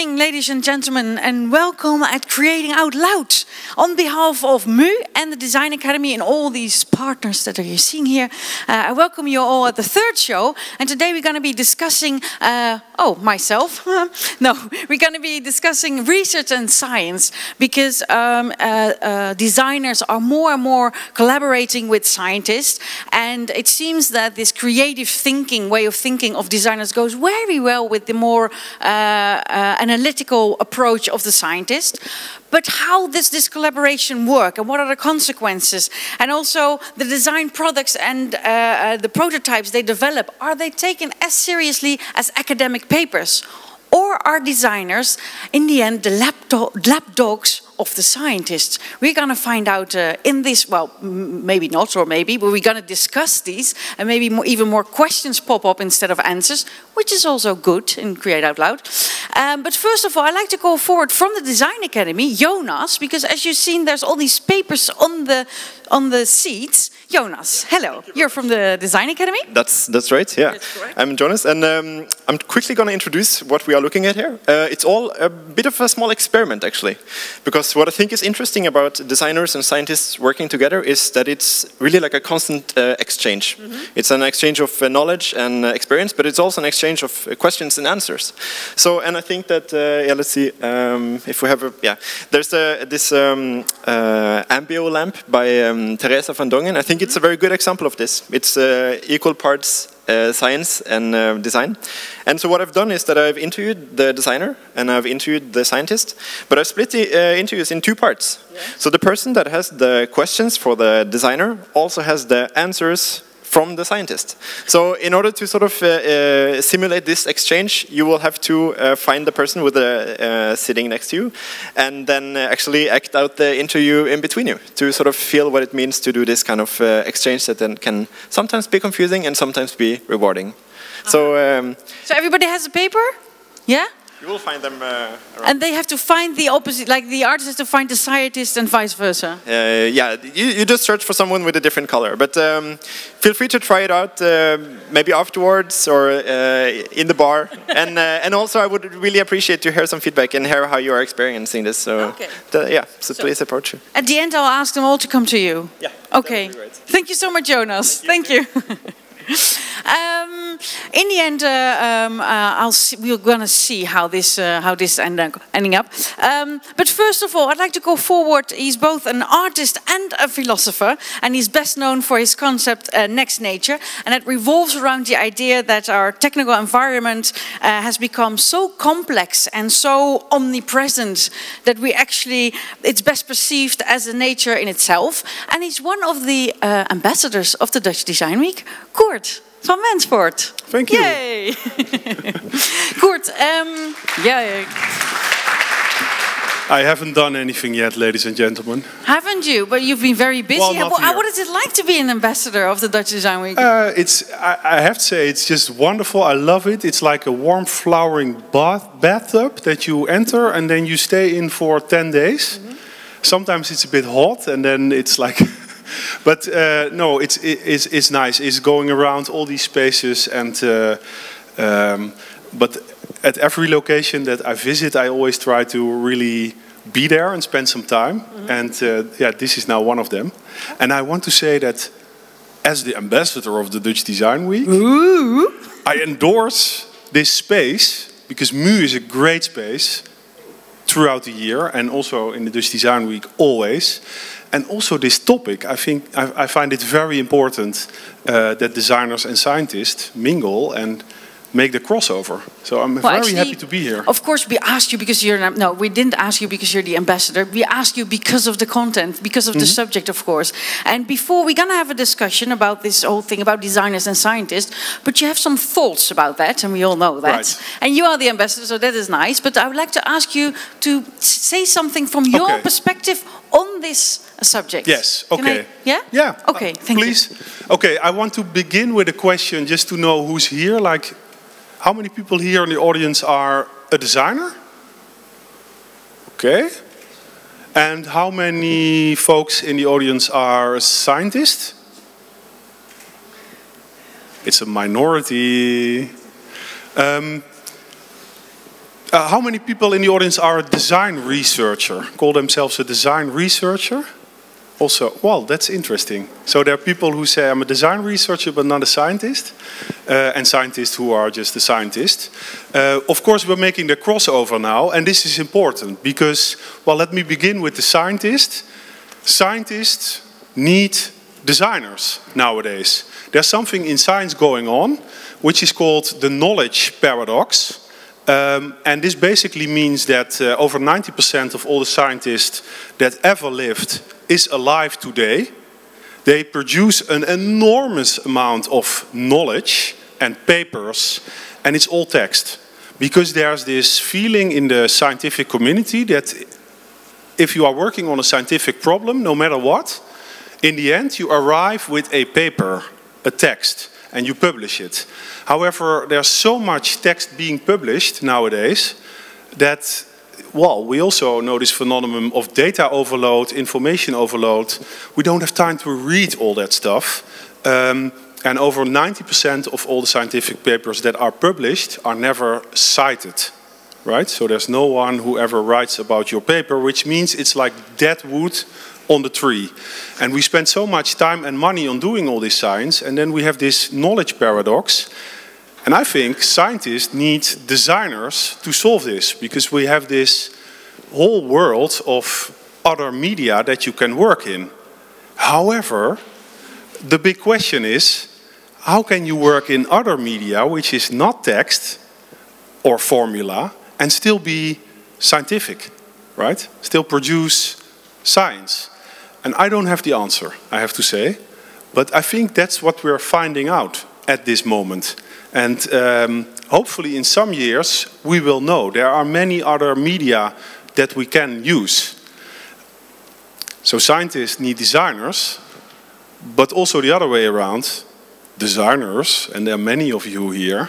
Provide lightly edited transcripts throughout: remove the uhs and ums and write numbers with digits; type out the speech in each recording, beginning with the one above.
evening, ladies and gentlemen, and welcome at Creating Out Loud. On behalf of MU and the Design Academy and all these partners that you're seeing here, I welcome you all at the third show. And today we're going to be discussing, myself. No, we're going to be discussing research and science because designers are more and more collaborating with scientists. And it seems that this creative thinking, way of thinking of designers goes very well with the more analytical approach of the scientist. But how does this collaboration work and what are the consequences? And also the design products and the prototypes they develop, are they taken as seriously as academic papers? Or are designers, in the end, the lapdogs of the scientists? We're going to find out in this, well, maybe not, or maybe, but we're going to discuss these, and maybe even more questions pop up instead of answers, which is also good in Create Out Loud. But first of all, I'd like to go forward from the Design Academy, Jonas, because as you've seen, there's all these papers on the seats. Jonas, hello. You're from the Design Academy? That's right, yeah. That's correct. I'm Jonas, and I'm quickly going to introduce what we are looking at here. It's all a bit of a small experiment, actually. Because what I think is interesting about designers and scientists working together is that it's really like a constant exchange. Mm-hmm. It's an exchange of knowledge and experience, but it's also an exchange of questions and answers. So, and I think that, let's see, if we have there's this Ambio lamp by Teresa van Dongen. I think it's a very good example of this. It's equal parts science and design. And so what I've done is that I've interviewed the designer and I've interviewed the scientist, but I've split the interviews in two parts. Yeah. So the person that has the questions for the designer also has the answers from the scientist. So in order to sort of simulate this exchange, you will have to find the person with the sitting next to you and then actually act out the interview in between you to sort of feel what it means to do this kind of exchange that then can sometimes be confusing and sometimes be rewarding. So everybody has a paper? Yeah? You will find them around. And they have to find the opposite, like the artist has to find the scientist and vice versa. Yeah, you just search for someone with a different color. But feel free to try it out, maybe afterwards or in the bar. And also I would really appreciate to hear some feedback and hear how you are experiencing this. So, okay. So please approach it. At the end I'll ask them all to come to you. Yeah. Okay. Thank you so much, Jonas. Thank you. In the end, we're going to see how this ending up. But first of all, I'd like to go forward. He's both an artist and a philosopher, and he's best known for his concept Next Nature, and it revolves around the idea that our technical environment has become so complex and so omnipresent that it's best perceived as a nature in itself. And he's one of the ambassadors of the Dutch Design Week, Koert van Mensvoort. Thank you. Yay! Koert, I haven't done anything yet, ladies and gentlemen. Haven't you? But you've been very busy. Well, what is it like to be an ambassador of the Dutch Design Week? I have to say, it's just wonderful. I love it. It's like a warm, flowering bathtub that you enter and then you stay in for 10 days. Mm-hmm. Sometimes it's a bit hot and then it's like... But no, it's nice. It's going around all these spaces, and but at every location that I visit, I always try to really be there and spend some time. Mm-hmm. And this is now one of them. And I want to say that, as the ambassador of the Dutch Design Week, ooh, I endorse this space because MU is a great space throughout the year, and also in the Dutch Design Week always. And also this topic, I find it very important that designers and scientists mingle and make the crossover. So I'm very happy to be here. Of course, we asked you because we didn't ask you because you're the ambassador. We asked you because of the content, because of the subject, of course. And before, we're going to have a discussion about this whole thing about designers and scientists. But you have some thoughts about that, and we all know that. Right. And you are the ambassador, so that is nice. But I would like to ask you to say something from your perspective on this subject. Yes, okay. Yeah? Okay, thank you. Please. Okay, I want to begin with a question just to know who's here. Like, how many people here in the audience are a designer? Okay. And how many folks in the audience are scientists? It's a minority. How many people in the audience are a design researcher? Call themselves a design researcher? Also, well, that's interesting. So there are people who say, I'm a design researcher but not a scientist. And scientists who are just a scientist. Of course, we're making the crossover now. And this is important because, well, let me begin with the scientist. Scientists need designers nowadays. There's something in science going on, which is called the knowledge paradox. And this basically means that over 90% of all the scientists that ever lived is alive today. They produce an enormous amount of knowledge and papers, and it's all text. Because there's this feeling in the scientific community that if you are working on a scientific problem, no matter what, in the end you arrive with a paper, a text, and you publish it. However, there's so much text being published nowadays that, well, we also know this phenomenon of data overload, information overload. We don't have time to read all that stuff. And over 90% of all the scientific papers that are published are never cited, right? So there's no one who ever writes about your paper, which means it's like dead wood on the tree. And we spend so much time and money on doing all this science, and then we have this knowledge paradox. And I think scientists need designers to solve this, because we have this whole world of other media that you can work in. However, the big question is, how can you work in other media, which is not text or formula, and still be scientific, right? Still produce science. And I don't have the answer, I have to say. But I think that's what we're finding out at this moment. And hopefully in some years we will know. There are many other media that we can use. So scientists need designers, but also the other way around. Designers, and there are many of you here,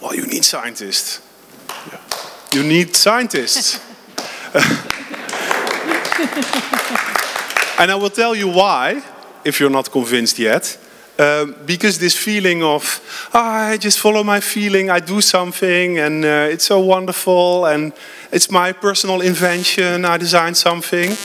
well, you need scientists. Yeah. You need scientists. And I will tell you why, if you're not convinced yet. Because this feeling of, I just follow my feeling, I do something, and it's so wonderful, and it's my personal invention, I designed something.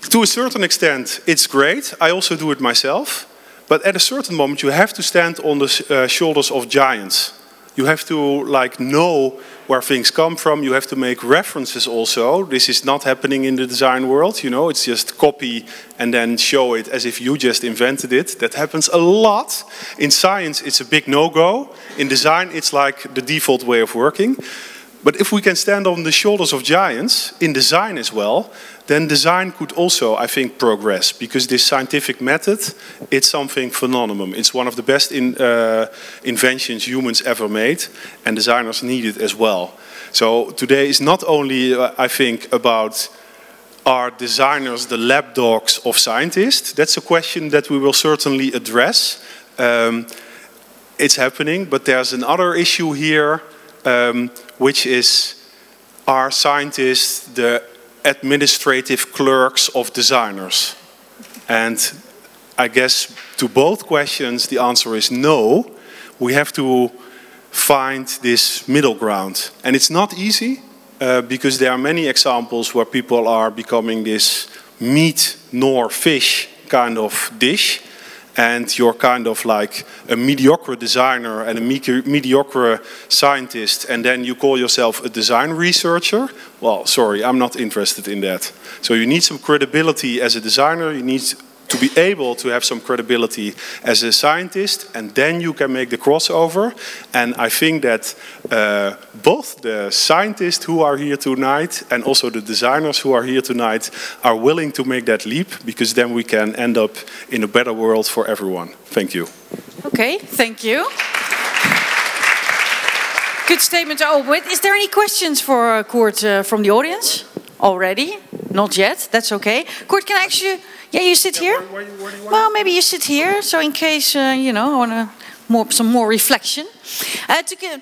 To a certain extent, it's great. I also do it myself. But at a certain moment, you have to stand on the shoulders of giants. You have to know where things come from. You have to make references also. This is not happening in the design world, you know. It's just copy and then show it as if you just invented it. That happens a lot. In science, it's a big no-go. In design, it's like the default way of working. But if we can stand on the shoulders of giants, in design as well, then design could also, I think, progress. Because this scientific method, it's something phenomenal. It's one of the best inventions humans ever made, and designers need it as well. So today is not only, I think, about are designers the lapdogs of scientists? That's a question that we will certainly address. It's happening, but there's another issue here, which is, are scientists the administrative clerks of designers? And I guess to both questions the answer is no. We have to find this middle ground. And it's not easy, because there are many examples where people are becoming this meat nor fish kind of dish. And you're kind of like a mediocre designer and a mediocre scientist, and then you call yourself a design researcher. Well, sorry, I'm not interested in that. So you need some credibility as a designer, you need to be able to have some credibility as a scientist, and then you can make the crossover. And I think that both the scientists who are here tonight and also the designers who are here tonight are willing to make that leap, because then we can end up in a better world for everyone. Thank you. Okay, thank you. Good statement to open with. Is there any questions for Koert from the audience already? Not yet, that's okay. Koert, can I actually... Yeah, you sit here. Where do you well, maybe you sit here, so in case you know, I want some more reflection.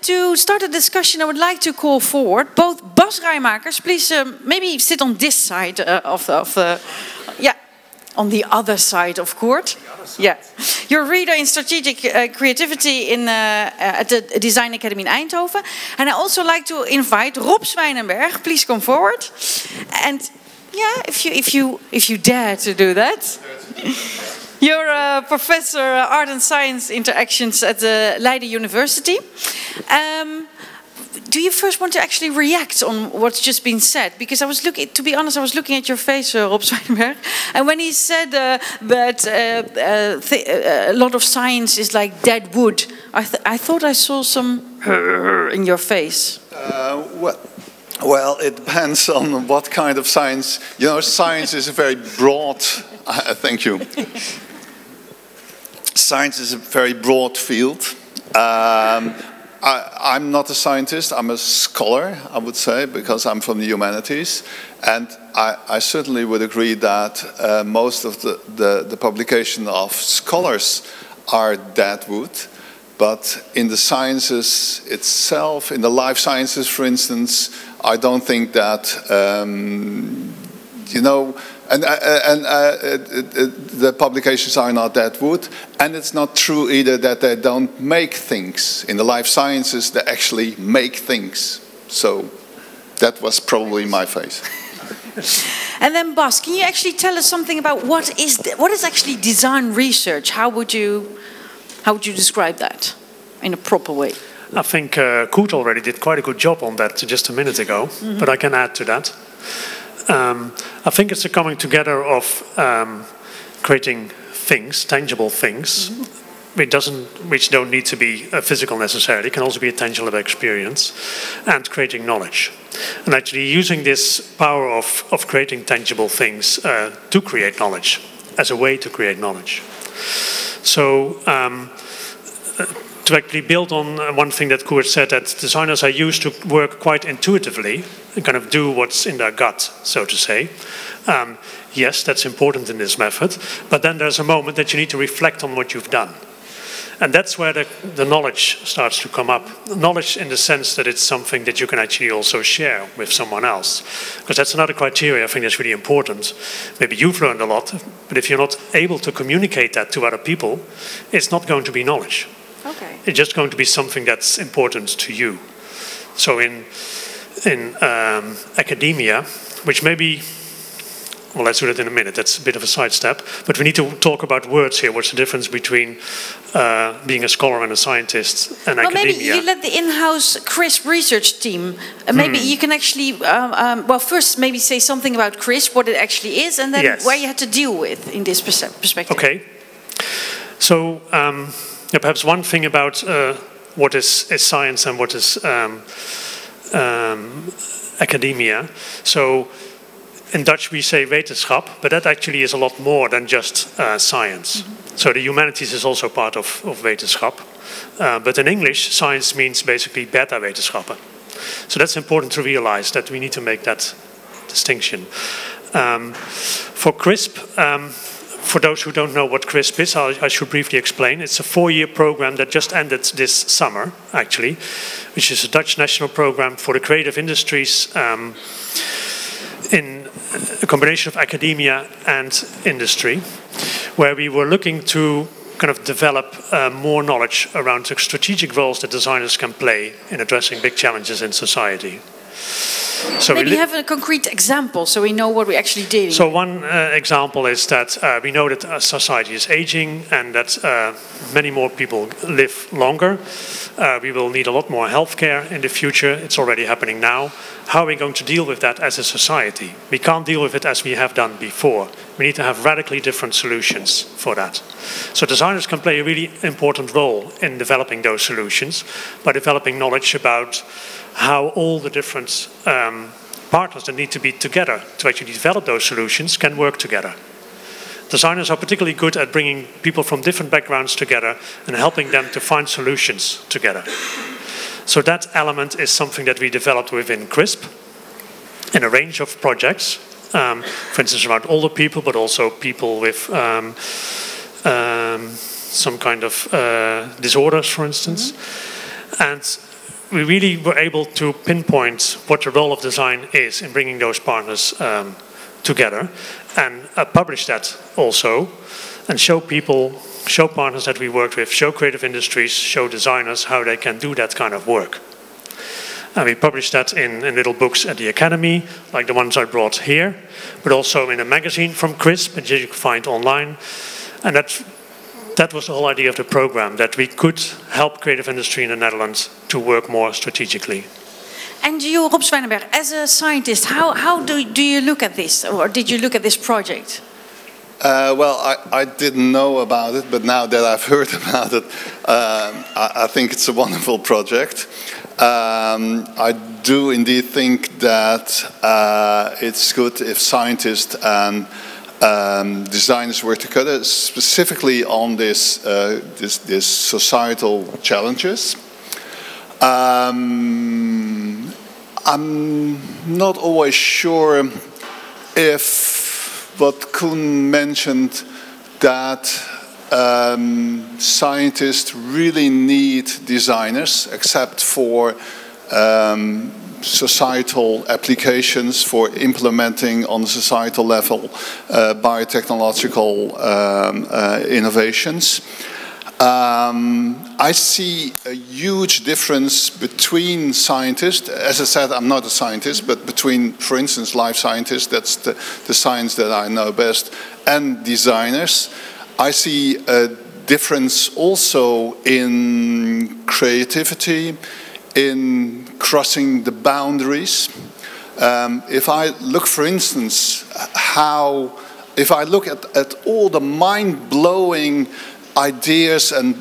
To start a discussion, I would like to call forward both Raijmakers. Please, maybe sit on this side of the yeah, on the other side of Koert. Yeah, you're a reader in strategic creativity at the Design Academy in Eindhoven. And I also like to invite Rob Zwijnenberg. Please come forward. And yeah, if you dare to do that. You're a professor art and science interactions at the Leiden University. Do you first want to actually react on what's just been said? Because I was looking, to be honest, I was looking at your face, Rob Zwijnenberg, and when he said that a lot of science is like dead wood, I thought I saw some in your face. Well, it depends on what kind of science. You know, science is a very broad. Thank you. Science is a very broad field. I'm not a scientist, I'm a scholar, I would say, because I'm from the humanities. And I certainly would agree that most of the publication of scholars are dead wood. But in the sciences itself, in the life sciences, for instance, I don't think that, you know, the publications are not dead wood, and it's not true either that they don't make things. In the life sciences, they actually make things. So that was probably my face. And then Bas, can you actually tell us something about what is actually design research? How would you describe that in a proper way? I think Koert already did quite a good job on that just a minute ago, but I can add to that. I think it's a coming together of creating things, tangible things, which don't need to be physical necessarily. It can also be a tangible experience, and creating knowledge. And actually using this power of creating tangible things to create knowledge, as a way to create knowledge. So to actually build on one thing that Koert said, that designers are used to work quite intuitively and kind of do what's in their gut, so to say. Yes, that's important in this method, but then there's a moment that you need to reflect on what you've done. And that's where the knowledge starts to come up. Knowledge in the sense that it's something that you can actually also share with someone else. Because that's another criteria I think that's really important. Maybe you've learned a lot, but if you're not able to communicate that to other people, it's not going to be knowledge. Okay. It's just going to be something that's important to you. So in academia, which maybe, well, let's do that in a minute. That's a bit of a sidestep. But we need to talk about words here. What's the difference between being a scholar and a scientist and academia? Maybe you let the in-house CRISP research team. Maybe you can actually, well, first maybe say something about CRISP, what it actually is, and then where you had to deal with in this perspective. Okay. So perhaps one thing about what is science and what is academia. So in Dutch we say wetenschap, but that actually is a lot more than just science. So the humanities is also part of wetenschap. But in English, science means basically beta-wetenschappen. So that's important to realize, that we need to make that distinction. For CRISP, for those who don't know what CRISP is, I should briefly explain. It's a 4-year program that just ended this summer, actually, which is a Dutch national program for the creative industries in a combination of academia and industry, where we were looking to kind of develop more knowledge around the strategic roles that designers can play in addressing big challenges in society. So maybe you have a concrete example so we know what we're actually dealing with. So one example is that we know that society is aging and that many more people live longer. We will need a lot more healthcare in the future. It's already happening now. How are we going to deal with that as a society? We can't deal with it as we have done before. We need to have radically different solutions for that. So designers can play a really important role in developing those solutions by developing knowledge about how all the different partners that need to be together to actually develop those solutions can work together. Designers are particularly good at bringing people from different backgrounds together and helping them to find solutions together. So that element is something that we developed within CRISP in a range of projects. For instance, around older people, but also people with some kind of disorders, for instance. And we really were able to pinpoint what the role of design is in bringing those partners together and publish that also and show people, show partners that we worked with, show creative industries, show designers how they can do that kind of work. And we published that in little books at the Academy, like the ones I brought here, but also in a magazine from Crisp, that you can find online. And that was the whole idea of the program, that we could help creative industry in the Netherlands to work more strategically. And you, Rob Zwijnenberg, as a scientist, how do you look at this, or did you look at this project? Well, I didn't know about it, but now that I've heard about it, I think it's a wonderful project. I do indeed think that it's good if scientists and designers work together, specifically on this societal challenges. I'm not always sure if what Koen mentioned, that scientists really need designers, except for societal applications for implementing on the societal level biotechnological innovations. I see a huge difference between scientists. As I said, I'm not a scientist, but between, for instance, life scientists, that's the science that I know best, and designers. I see a difference also in creativity, in crossing the boundaries. If I look, for instance, if I look at all the mind-blowing ideas and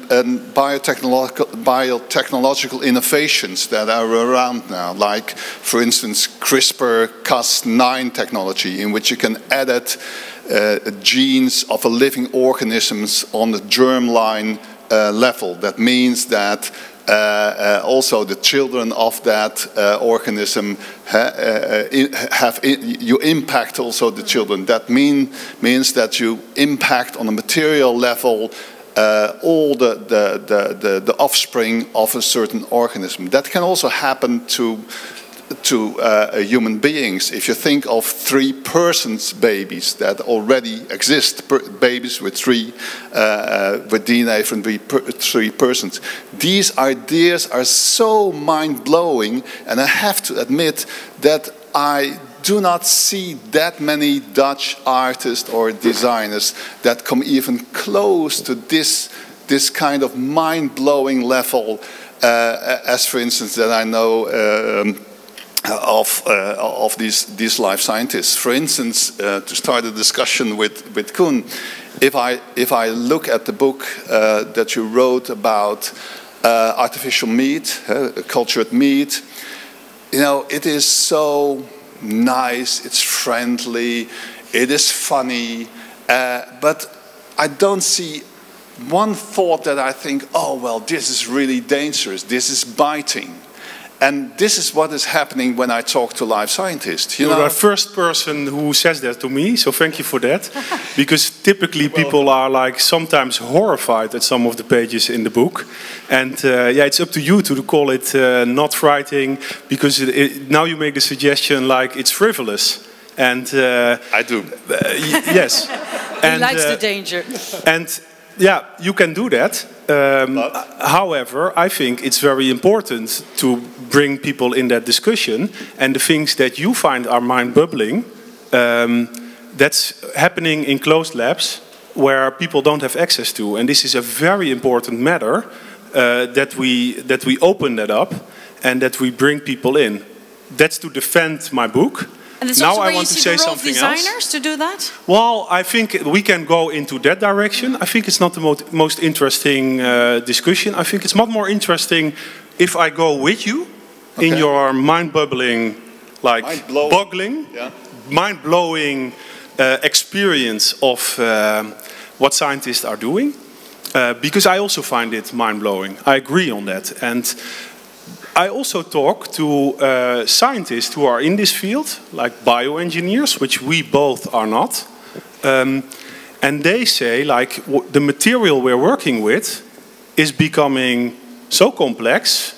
biotechnological innovations that are around now, like, for instance, CRISPR-Cas9 technology, in which you can edit genes of a living organisms on the germline level. That means that also the children of that organism you impact also the children. That means that you impact on a material level all the offspring of a certain organism. That can also happen to human beings. If you think of 3 persons babies that already exist, babies with with DNA from 3 persons. These ideas are so mind-blowing, and I have to admit that I do not see that many Dutch artists or designers that come even close to this kind of mind-blowing level, as for instance that I know of these life scientists. For instance, to start a discussion with Koen, if I look at the book that you wrote about artificial meat, cultured meat, you know, it is so nice, it's friendly, it is funny, but I don't see one thought that I think, oh well, this is really dangerous, this is biting. And this is what is happening when I talk to life scientists. You're the first person who says that to me, so thank you for that. Because typically people are like sometimes horrified at some of the pages in the book. And yeah, it's up to you to call it not frightening, because now you make the suggestion like it's frivolous. And I do. Yes. He likes the danger. And yeah, you can do that. However, I think it's very important to bring people in that discussion, and the things that you find are mind-bubbling, that's happening in closed labs where people don't have access to. And this is a very important matter, that we open that up and that we bring people in. That's to defend my book. And it's now also I where want you to see say the role of something designers else. to do that? Well, I think we can go into that direction. I think it's not the most interesting discussion. I think it's much more interesting if I go with you in your mind-bubbling, like mind-blowing experience of what scientists are doing. Because I also find it mind-blowing. I agree on that. And I also talk to scientists who are in this field, like bioengineers, which we both are not. And they say, like, the material we're working with is becoming so complex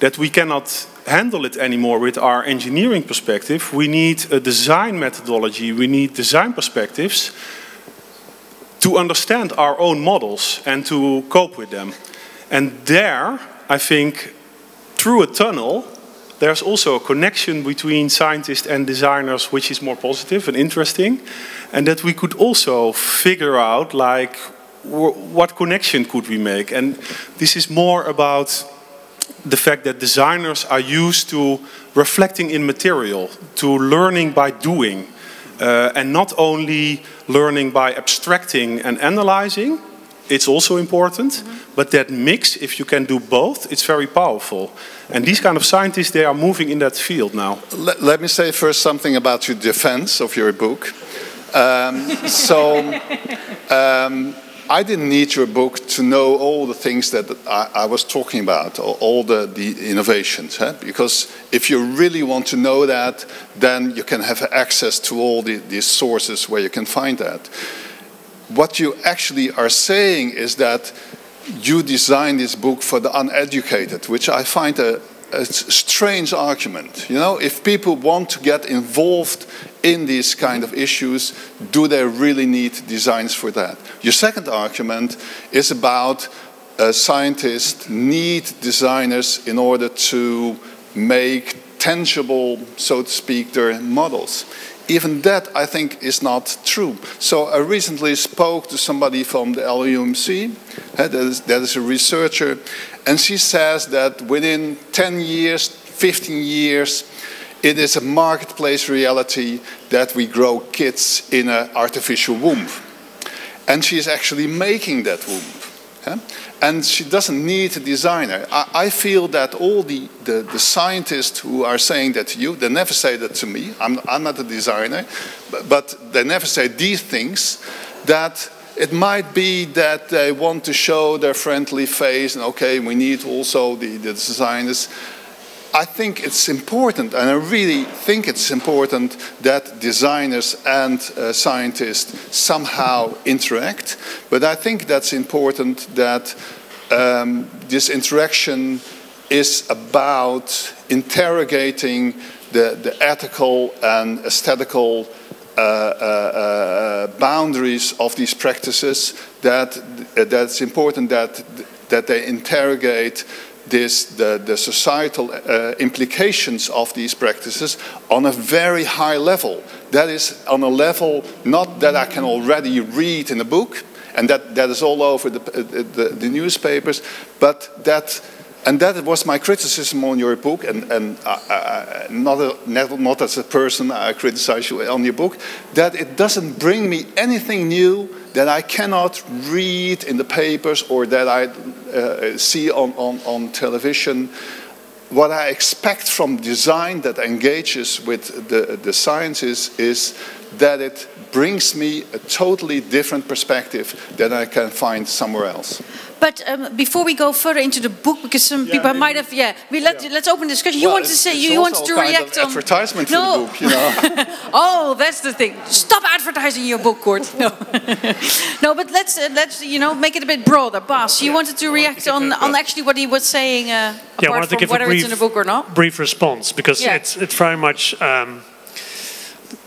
that we cannot handle it anymore with our engineering perspective. We need a design methodology. We need design perspectives to understand our own models and to cope with them. And there, I think, through a tunnel, there's also a connection between scientists and designers which is more positive and interesting, and that we could also figure out, like, what connection could we make. And this is more about the fact that designers are used to reflecting in material, to learning by doing, and not only learning by abstracting and analyzing. It's also important, but that mix, if you can do both, it's very powerful. And these kind of scientists, they are moving in that field now. Let me say first something about your defense of your book. I didn't need your book to know all the things that I was talking about, all the innovations. Because if you really want to know that, then you can have access to all these sources where you can find that. What you actually are saying is that you designed this book for the uneducated, which I find a strange argument. You know, if people want to get involved in these kind of issues, do they really need designs for that? Your second argument is about scientists need designers in order to make tangible, so to speak, their models. Even that, I think, is not true. So I recently spoke to somebody from the LUMC, that is a researcher, and she says that within 10 years, 15 years, it is a marketplace reality that we grow kids in an artificial womb. And she is actually making that womb. And she doesn't need a designer. I feel that all the scientists who are saying that to you, they never say that to me. I'm not a designer, but they never say these things, that it might be that they want to show their friendly face, and okay, we need also the designers. I think it's important, and I really think it's important that designers and scientists somehow interact. But I think that's important that this interaction is about interrogating the ethical and aesthetical boundaries of these practices. That's important that they interrogate the societal implications of these practices on a very high level. That is on a level not that I can already read in a book, and that is all over the newspapers, but that was my criticism on your book, and not as a person I criticize you on your book, that it doesn't bring me anything new that I cannot read in the papers or that I see on television. What I expect from design that engages with the sciences is that it brings me a totally different perspective that I can find somewhere else. But before we go further into the book, because some people might have, let's open the discussion. You want to say, you want to react on advertisement for the book, you know. Oh, that's the thing. Stop advertising your book, Koert. No, no, but let's make it a bit broader. Bas, you wanted to react on actually what he was saying, apart from whether it's in the book or not. Brief response, because it's very much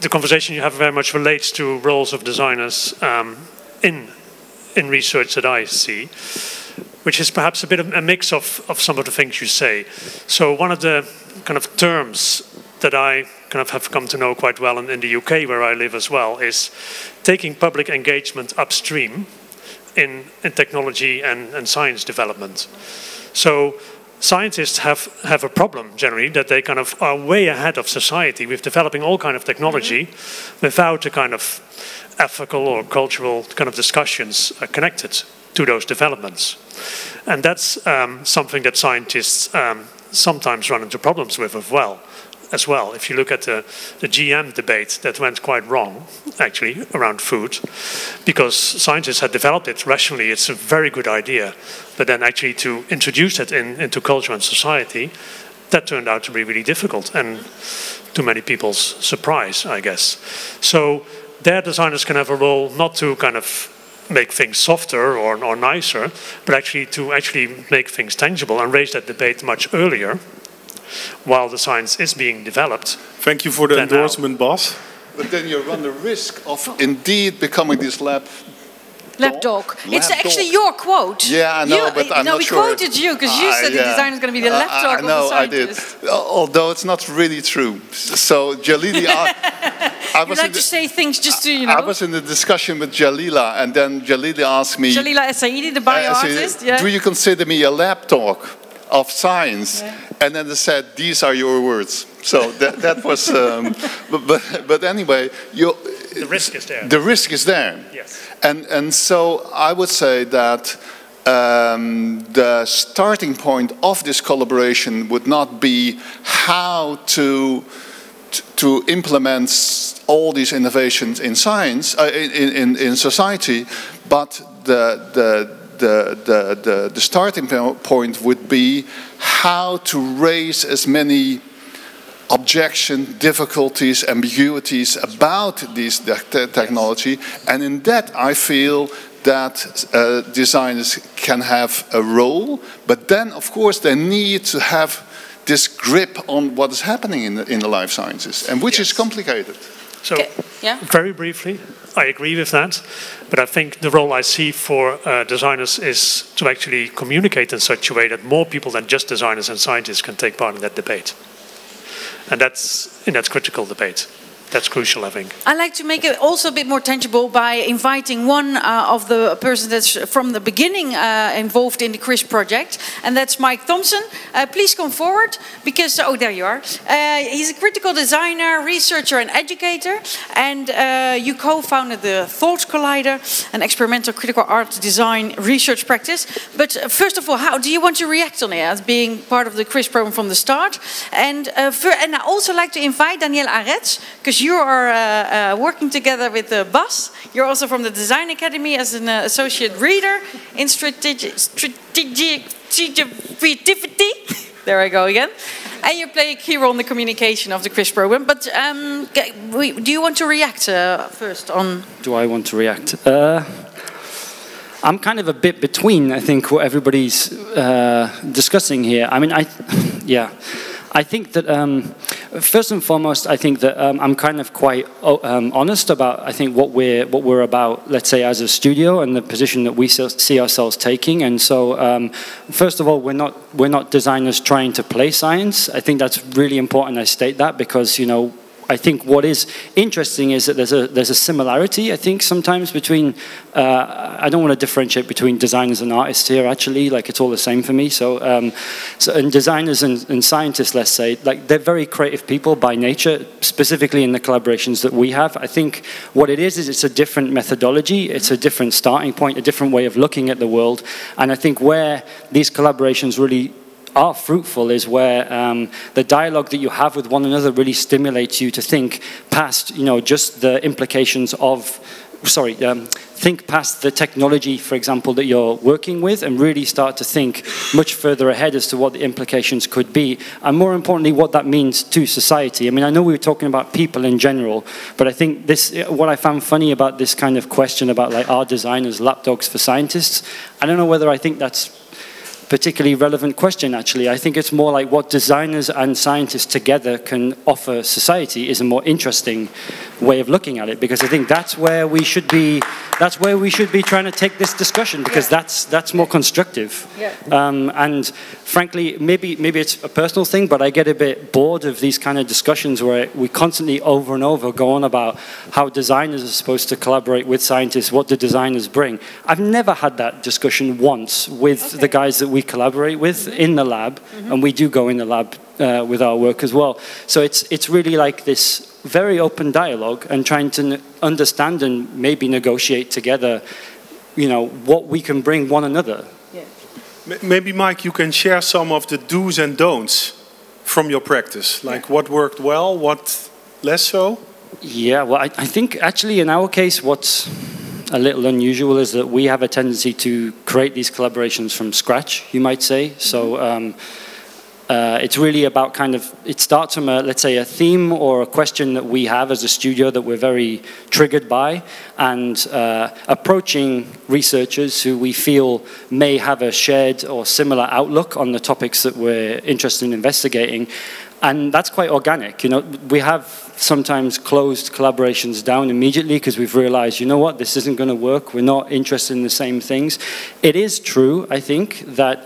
the conversation you have very much relates to roles of designers in research that I see, which is perhaps a bit of a mix of some of the things you say. So one of the kind of terms that I kind of have come to know quite well in the UK, where I live as well, is taking public engagement upstream in technology and science development. So scientists have a problem generally that they kind of are way ahead of society with developing all kind of technology without a kind of ethical or cultural kind of discussions connected to those developments. And that's something that scientists sometimes run into problems with as well. If you look at the GM debate, that went quite wrong, actually, around food, because scientists had developed it rationally. It's a very good idea, but then actually to introduce it into culture and society, that turned out to be really difficult, and to many people's surprise, I guess. So their designers can have a role not to kind of make things softer or nicer, but actually to make things tangible and raise that debate much earlier. while the science is being developed. Thank you for the endorsement, boss. But then you run the risk of indeed becoming this lapdog. It's actually your quote. Yeah, I know, but I'm not sure. No, we quoted you because you said the design is going to be the lapdog of the scientist. I did. Although it's not really true. So Jalili, I was like to say things just to, you know. I was in a discussion with Jalila, and then Jalila asked me. Jalila Essaidi, the bioartist. Yeah. Do you consider me a lapdog of science? Yeah. And then they said, "These are your words." So that was. But anyway, the risk is there. The risk is there. Yes. And so I would say that the starting point of this collaboration would not be how to implement all these innovations in science, in society, but the starting point would be how to raise as many objections, difficulties, ambiguities about this technology, and in that I feel that designers can have a role, but then of course they need to have this grip on what is happening in the life sciences, and which is complicated. So, very briefly, I agree with that, but I think the role I see for designers is to actually communicate in such a way that more people than just designers and scientists can take part in that debate. And that's critical debate. That's crucial, I think. I like to make it also a bit more tangible by inviting one of the persons that's from the beginning involved in the CRISP project, and that's Mike Thompson. Please come forward, because, oh, there you are. He's a critical designer, researcher, and educator, and you co-founded the Thought Collider, an experimental critical art design research practice. But first of all, how do you want to react on it as being part of the CRISP program from the start? And I also like to invite Danielle Arets, because you are working together with Bas. You're also from the Design Academy as an associate reader in strategic creativity. There I go again. And you play a key role in the communication of the CRISP program. But do you want to react first on? Do I want to react? I'm kind of a bit between, I think, what everybody's discussing here. I mean, I think that first and foremost, I think that I'm kind of quite honest about, I think, what we're about, let's say, as a studio and the position that we see ourselves taking. And so, first of all, we're not designers trying to play science. I think that's really important. I state that because, you know, I think what is interesting is that there's a similarity, I think, sometimes between, I don't want to differentiate between designers and artists here, actually, like it's all the same for me. So and designers and scientists, let's say, like they're very creative people by nature, specifically in the collaborations that we have. I think what it is it's a different methodology, it's a different starting point, a different way of looking at the world. And I think where these collaborations really are fruitful is where the dialogue that you have with one another really stimulates you to think past, you know, just the implications of, think past the technology, for example, that you're working with, and really start to think much further ahead as to what the implications could be, and more importantly, what that means to society. I mean, I know we were talking about people in general, but I think what I found funny about this kind of question about, like, are designers lapdogs for scientists? I don't know whether I think that's particularly relevant question, actually. I think it's more like what designers and scientists together can offer society is a more interesting way of looking at it, because I think that's where we should be trying to take this discussion, because that's more constructive. Yeah. And frankly, maybe it's a personal thing, but I get a bit bored of these kind of discussions where we constantly over and over go on about how designers are supposed to collaborate with scientists, what do designers bring. I've never had that discussion once with the guys that we collaborate with in the lab, and we do go in the lab with our work as well. So it's really like this very open dialogue and trying to understand and maybe negotiate together, you know, what we can bring one another. Yeah. Maybe, Mike, you can share some of the do's and don'ts from your practice, like what worked well, what less so? Yeah, well, I think actually in our case what's a little unusual is that we have a tendency to create these collaborations from scratch, you might say. So It's really about it starts from let's say a theme or a question that we have as a studio that we're very triggered by, and approaching researchers who we feel may have a shared or similar outlook on the topics that we're interested in investigating. And that's quite organic. We have sometimes closed collaborations down immediately because we've realized, you know what, this isn't going to work. We're not interested in the same things. It is true, I think, that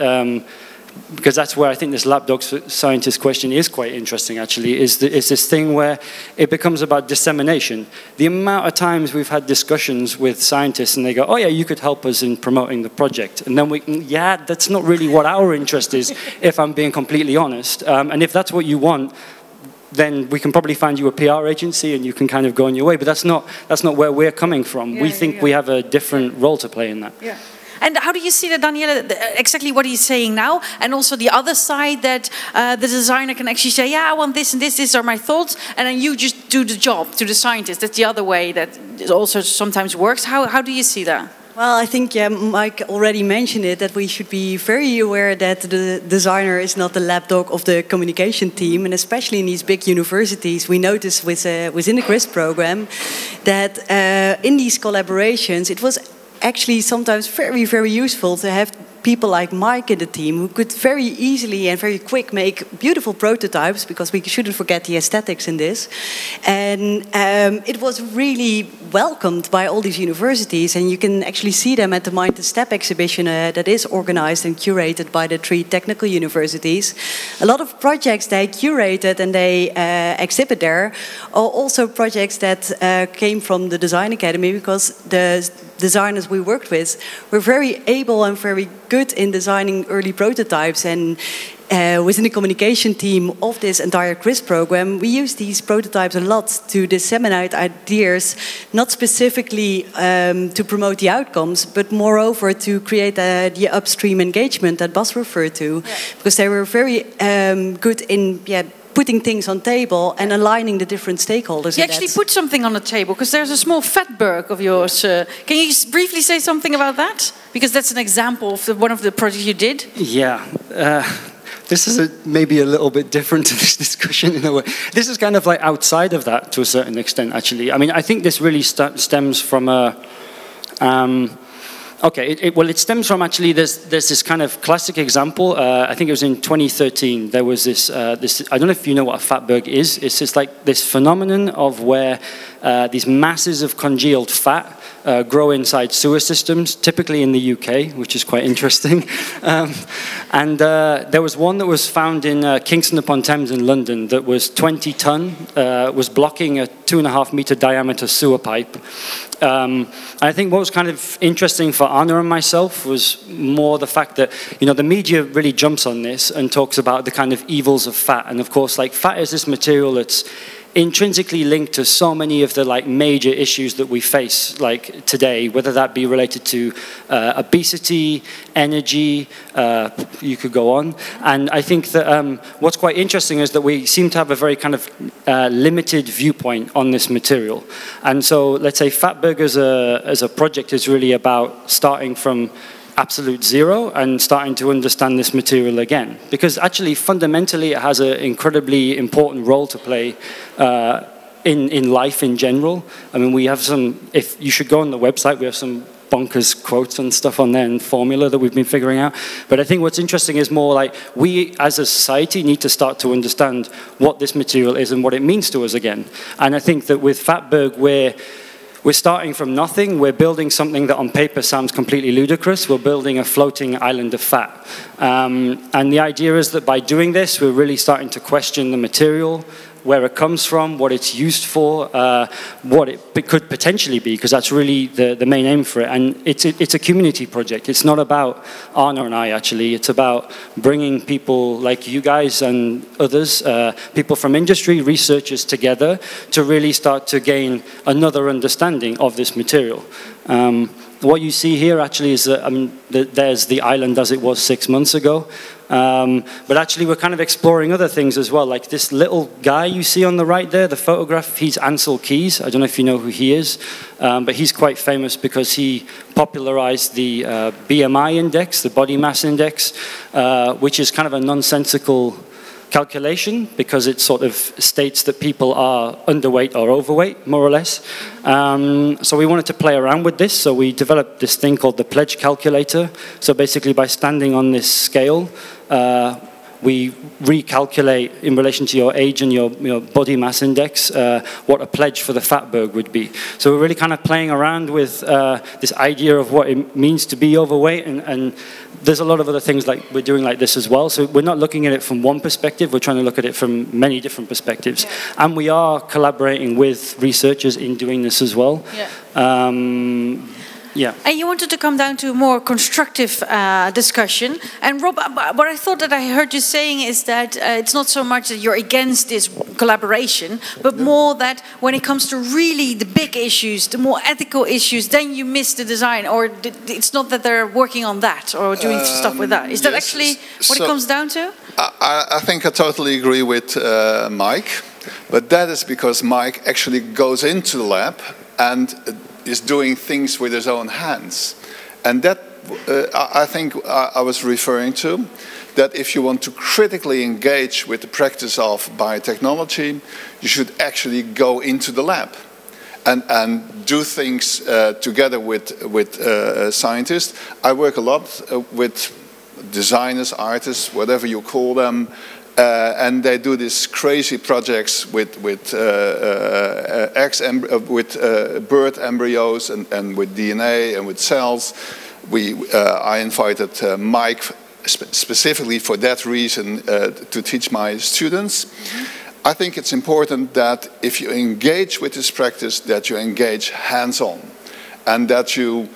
because that's where I think this lapdogs scientist question is quite interesting, actually, is this thing where it becomes about dissemination. The amount of times we've had discussions with scientists and they go, oh yeah, you could help us in promoting the project. And then yeah, that's not really what our interest is, if I'm being completely honest. And if that's what you want, then we can probably find you a PR agency and you can kind of go on your way. But that's not where we're coming from. We think we have a different role to play in that. Yeah. And how do you see that, Danielle, exactly what he's saying now, and also the other side that the designer can actually say, yeah, I want this and this, these are my thoughts, and then you just do the job to the scientist. That's the other way that also sometimes works. How do you see that? Well, I think Mike already mentioned it, that we should be very aware that the designer is not the lapdog of the communication team, and especially in these big universities, we notice within the CRISP program that in these collaborations, it was actually sometimes very, very useful to have people like Mike in the team who could very easily and very quick make beautiful prototypes, because we shouldn't forget the aesthetics in this. And it was really welcomed by all these universities, and you can actually see them at the Mind the Step exhibition that is organized and curated by the 3 technical universities. A lot of projects they curated and they exhibit there are also projects that came from the Design Academy, because the designers we worked with were very able and very good in designing early prototypes, and within the communication team of this entire CRISP program, we use these prototypes a lot to disseminate ideas, not specifically to promote the outcomes, but moreover to create the upstream engagement that Bas referred to, because they were very good in putting things on table and aligning the different stakeholders. You actually put something on the table, because there's a small FATBERG of yours. Can you briefly say something about that? Because that's an example of one of the projects you did. Yeah. This is maybe a little bit different to this discussion in a way. This is kind of like outside of that to a certain extent, actually. I mean, I think this really stems from a... it stems from actually there's this kind of classic example. I think it was in 2013. There was this I don't know if you know what a FATBERG is. It's just like this phenomenon of where these masses of congealed fat grow inside sewer systems, typically in the UK, which is quite interesting. And there was one that was found in Kingston upon Thames in London that was 20 ton, was blocking a 2.5 meter diameter sewer pipe. I think what was kind of interesting for Anna and myself was more the fact that, the media really jumps on this and talks about the kind of evils of fat. And of course, like, fat is this material that's intrinsically linked to so many of the major issues that we face today, whether that be related to obesity, energy, you could go on. And I think that what's quite interesting is that we seem to have a very kind of limited viewpoint on this material. And so let's say FATBERG as a project is really about starting from absolute zero and starting to understand this material again, because actually fundamentally it has an incredibly important role to play in life in general. I mean, we have if you should go on the website, we have some bonkers quotes and stuff on there and formula that we've been figuring out. But I think what's interesting is more like we as a society need to start to understand what this material is and what it means to us again. And I think that with FATBERG we're starting from nothing. We're building something that on paper sounds completely ludicrous. We're building a floating island of fat. And the idea is that by doing this, we're really starting to question the material, where it comes from, what it's used for, what it could potentially be, because that's really the main aim for it. And it's a community project. It's not about Arna and I, actually. It's about bringing people like you guys and others, people from industry, researchers together to really start to gain another understanding of this material. What you see here actually is that, there's the island as it was 6 months ago. But actually we're kind of exploring other things as well, like this little guy you see on the right there, the photograph, he's Ansel Keys. I don't know if you know who he is, but he's quite famous because he popularized the BMI index, the body mass index, which is kind of a nonsensical calculation, because it sort of states that people are underweight or overweight, more or less. So we wanted to play around with this, so we developed this thing called the pledge calculator. So basically by standing on this scale, we recalculate in relation to your age and your body mass index what a pledge for the FATBERG would be. So we're really kind of playing around with this idea of what it means to be overweight, and there's a lot of other things like we're doing like this as well. So we're not looking at it from one perspective, we're trying to look at it from many different perspectives. Yeah. And we are collaborating with researchers in doing this as well. Yeah. Yeah. And you wanted to come down to a more constructive discussion. And Rob, what I thought that I heard you saying is that it's not so much that you're against this collaboration, but more that when it comes to really the big issues, the more ethical issues, then you miss the design, or it's not that they're working on that or doing stuff with that. Is that actually what it comes down to? I think I totally agree with Mike, but that is because Mike actually goes into the lab and is doing things with his own hands. And that, I think I was referring to, that if you want to critically engage with the practice of biotechnology, you should actually go into the lab and do things together with scientists. I work a lot with designers, artists, whatever you call them, and they do these crazy projects with bird embryos and with DNA and with cells. I invited Mike specifically for that reason to teach my students. Mm-hmm. I think it's important that if you engage with this practice, that you engage hands-on, and that you.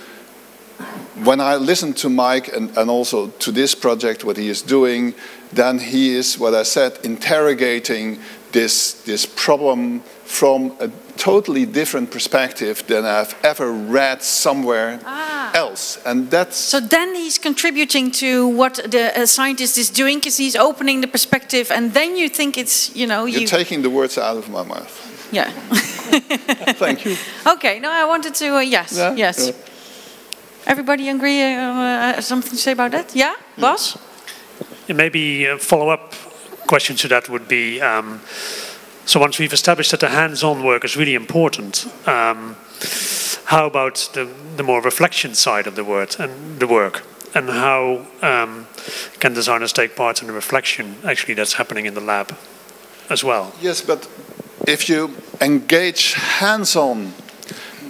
When I listen to Mike and also to this project, what he is doing, then he is, what I said, interrogating this problem from a totally different perspective than I've ever read somewhere else. And that's... So then he's contributing to what the scientist is doing, because he's opening the perspective, and then you think it's, you know... You're taking the words out of my mouth. Yeah. Thank you. Okay, no, I wanted to, yes, yeah? yes. Yeah. Everybody agree? Something to say about that? Yeah, Bas? Yeah, maybe a follow-up question to that would be, so once we've established that the hands-on work is really important, how about the more reflection side of the work, and how can designers take part in the reflection actually that's happening in the lab as well? Yes, but if you engage hands-on,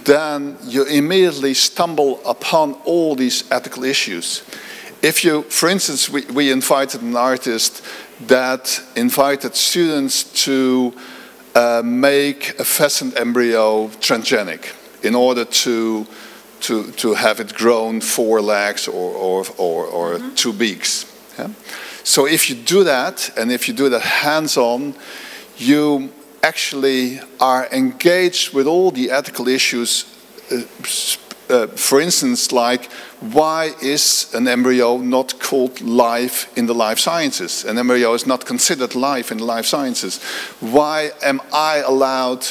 then you immediately stumble upon all these ethical issues. If you, for instance, we invited an artist that invited students to make a pheasant embryo transgenic in order to have it grown 4 legs or 2 beaks. Yeah? So if you do that, and if you do that hands-on, you actually are engaged with all the ethical issues. For instance, like, why is an embryo not called life in the life sciences? An embryo is not considered life in the life sciences. Why am I allowed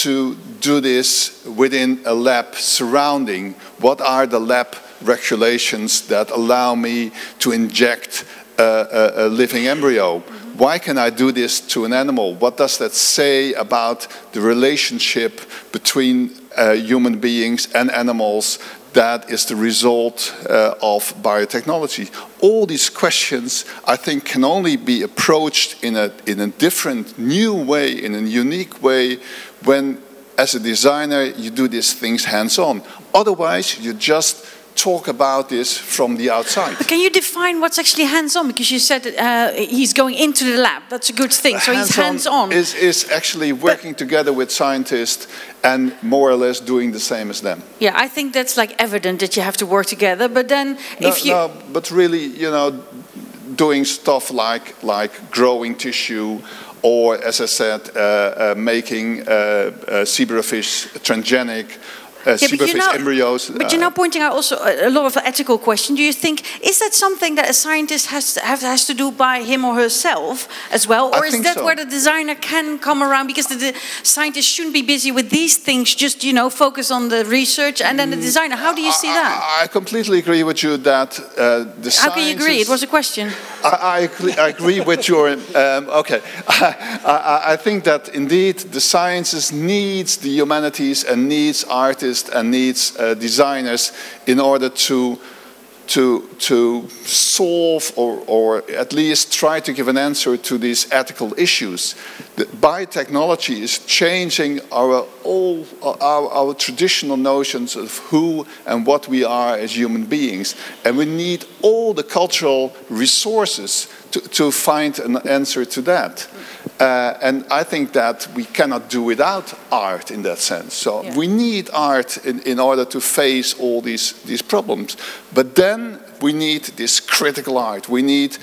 to do this within a lab surrounding? What are the lab regulations that allow me to inject a living embryo? Why can I do this to an animal? What does that say about the relationship between human beings and animals that is the result of biotechnology? All these questions, I think, can only be approached in a different, new way, in a unique way, when, as a designer, you do these things hands-on. Otherwise, you just talk about this from the outside. But can you define what's actually hands-on? Because you said he's going into the lab. That's a good thing. So he's hands-on. Is actually working together with scientists and more or less doing the same as them. Yeah, I think that's like evident that you have to work together. But then, but really, you know, doing stuff like growing tissue, or, as I said, making zebrafish transgenic, zebrafish embryos. But you're now pointing out also a lot of ethical questions. Do you think, is that something that a scientist has to do by him or herself as well? Or is that where the designer can come around? Because the scientist shouldn't be busy with these things, just, you know, focus on the research and then the designer. How do you see that? I completely agree with you that the science... How can you agree? It was a question. I agree with your... okay. I think that indeed the sciences needs the humanities and needs artists and needs designers in order to solve or at least try to give an answer to these ethical issues. The biotechnology is changing our traditional notions of who and what we are as human beings, and we need all the cultural resources to find an answer to that. And I think that we cannot do without art in that sense. So we need art in order to face all these problems. But then we need this critical art. We need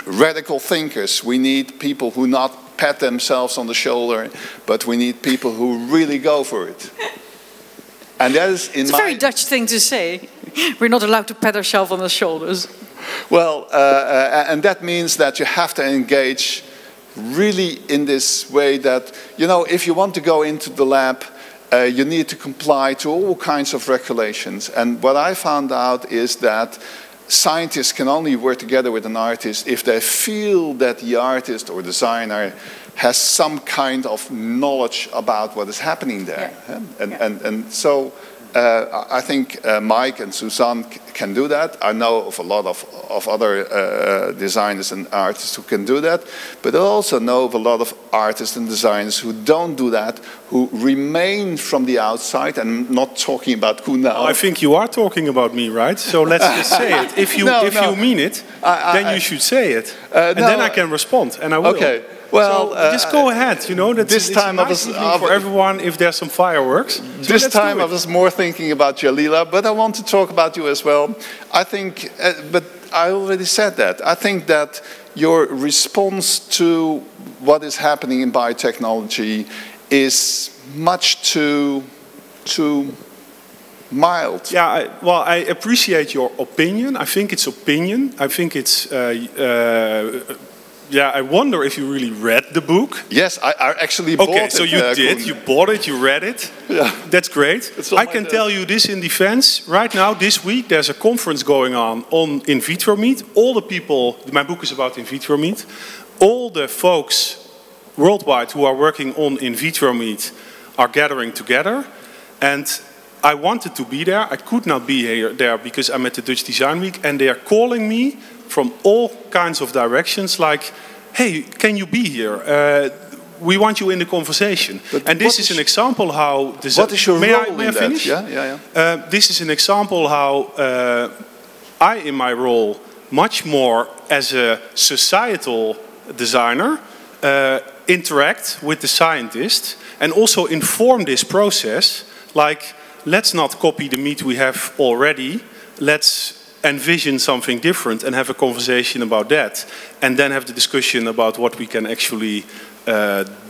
radical thinkers. We need people who not pat themselves on the shoulder, but we need people who really go for it. And that is it's a very Dutch thing to say. We're not allowed to pat ourselves on the shoulders. Well, and that means that you have to engage really in this way that, you know, if you want to go into the lab, you need to comply to all kinds of regulations. And what I found out is that scientists can only work together with an artist if they feel that the artist or designer has some kind of knowledge about what is happening there. Yeah. And so I think Mike and Suzanne can do that. I know of a lot of other designers and artists who can do that, but I also know of a lot of artists and designers who don't do that, who remain from the outside. And I'm not talking about who now. I think you are talking about me, right? So let's just say it. If you you mean it, then you should say it, and then I can respond, and I will. Okay. Well, so just go ahead. You know that this time I was for everyone. If there's some fireworks, so this time I was more thinking about Jalila, but I want to talk about you as well. I think, but I already said that. I think that your response to what is happening in biotechnology is much too mild. Yeah, well, I appreciate your opinion. I think it's opinion. I think it's. Yeah, I wonder if you really read the book. Yes, I actually bought it. Okay, so you did. You bought it, you read it. Yeah. That's great. I can tell you this in defense. Right now, this week, there's a conference going on in vitro meat. All the people, my book is about in vitro meat. All the folks worldwide who are working on in vitro meat are gathering together. And I wanted to be there. I could not be there because I'm at the Dutch Design Week. And they are calling me from all kinds of directions, like, hey, can you be here? We want you in the conversation. And this is an example how... What is your role may I finish? Yeah. This is an example how I, in my role, much more as a societal designer, interact with the scientist and also inform this process, like, let's not copy the meat we have already, let's envision something different and have a conversation about that, and then have the discussion about what we can actually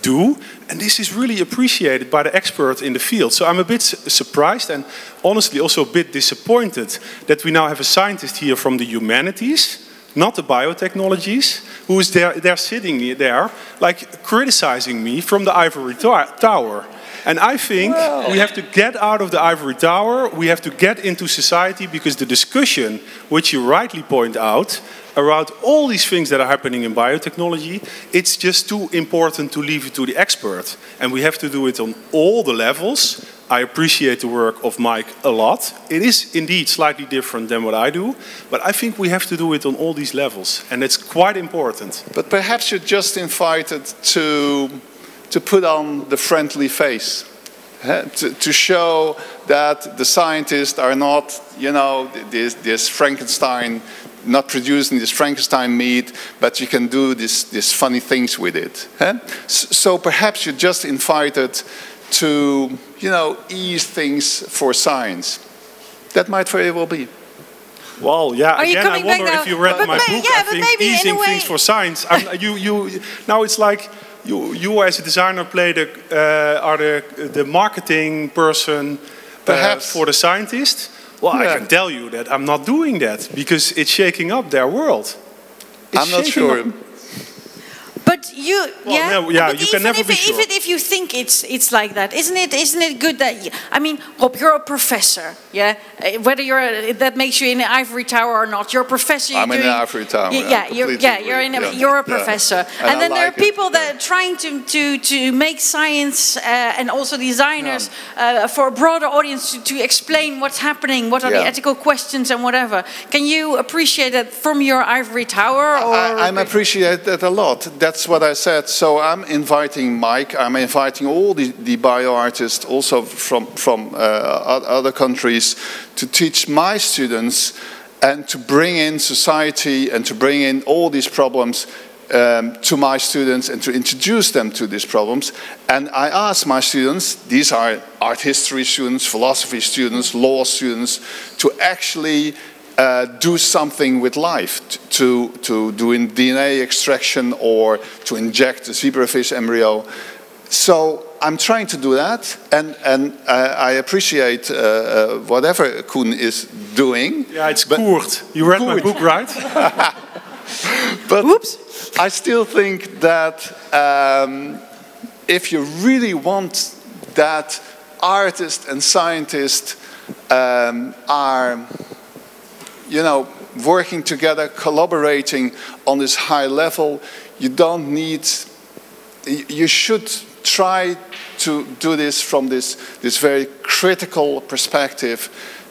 do. And this is really appreciated by the expert in the field. So I'm a bit surprised and honestly also a bit disappointed that we now have a scientist here from the humanities, not the biotechnologies, who is there, they're sitting there like criticizing me from the ivory tower. And I think we have to get out of the ivory tower, we have to get into society, because the discussion, which you rightly point out, around all these things that are happening in biotechnology, it's just too important to leave it to the expert. And we have to do it on all the levels. I appreciate the work of Mike a lot. It is indeed slightly different than what I do, but I think we have to do it on all these levels, and it's quite important. But perhaps you're just invited to put on the friendly face, to show that the scientists are not, you know, this Frankenstein, not producing this Frankenstein meat, but you can do these funny things with it. So perhaps you're just invited to, you know, ease things for science. That might very well be. Well, yeah. Again, I wonder if you read my book. I think easing things for science. Now it's like. You as a designer are the marketing person. Perhaps. for the scientist, well, I can tell you that I'm not doing that because it's shaking up their world. I'm not sure. But you, Well, yeah, but you can never be sure. Even if you think it's like that, isn't it good that I mean, Rob, you're a professor, yeah. Whether that makes you in the ivory tower or not, you're a professor. I'm in the ivory tower. You're a professor, and then there are people that are trying to make science and also designers for a broader audience to explain what's happening, what are the ethical questions and whatever. Can you appreciate that from your ivory tower? Or I appreciate that a lot. That's what I said. So I'm inviting Mike. I'm inviting all the bio artists, also from other countries, to teach my students and to bring in society and to bring in all these problems to my students and to introduce them to these problems. And I ask my students, these are art history students, philosophy students, law students, to actually do something with life, to do in DNA extraction or to inject a zebrafish embryo. So I'm trying to do that, and I appreciate whatever Koen is doing. Yeah, it's Koert. You read my book, right? But oops. I still think that if you really want that artists and scientists are, you know, working together, collaborating on this high level, you should try to do this from this very critical perspective,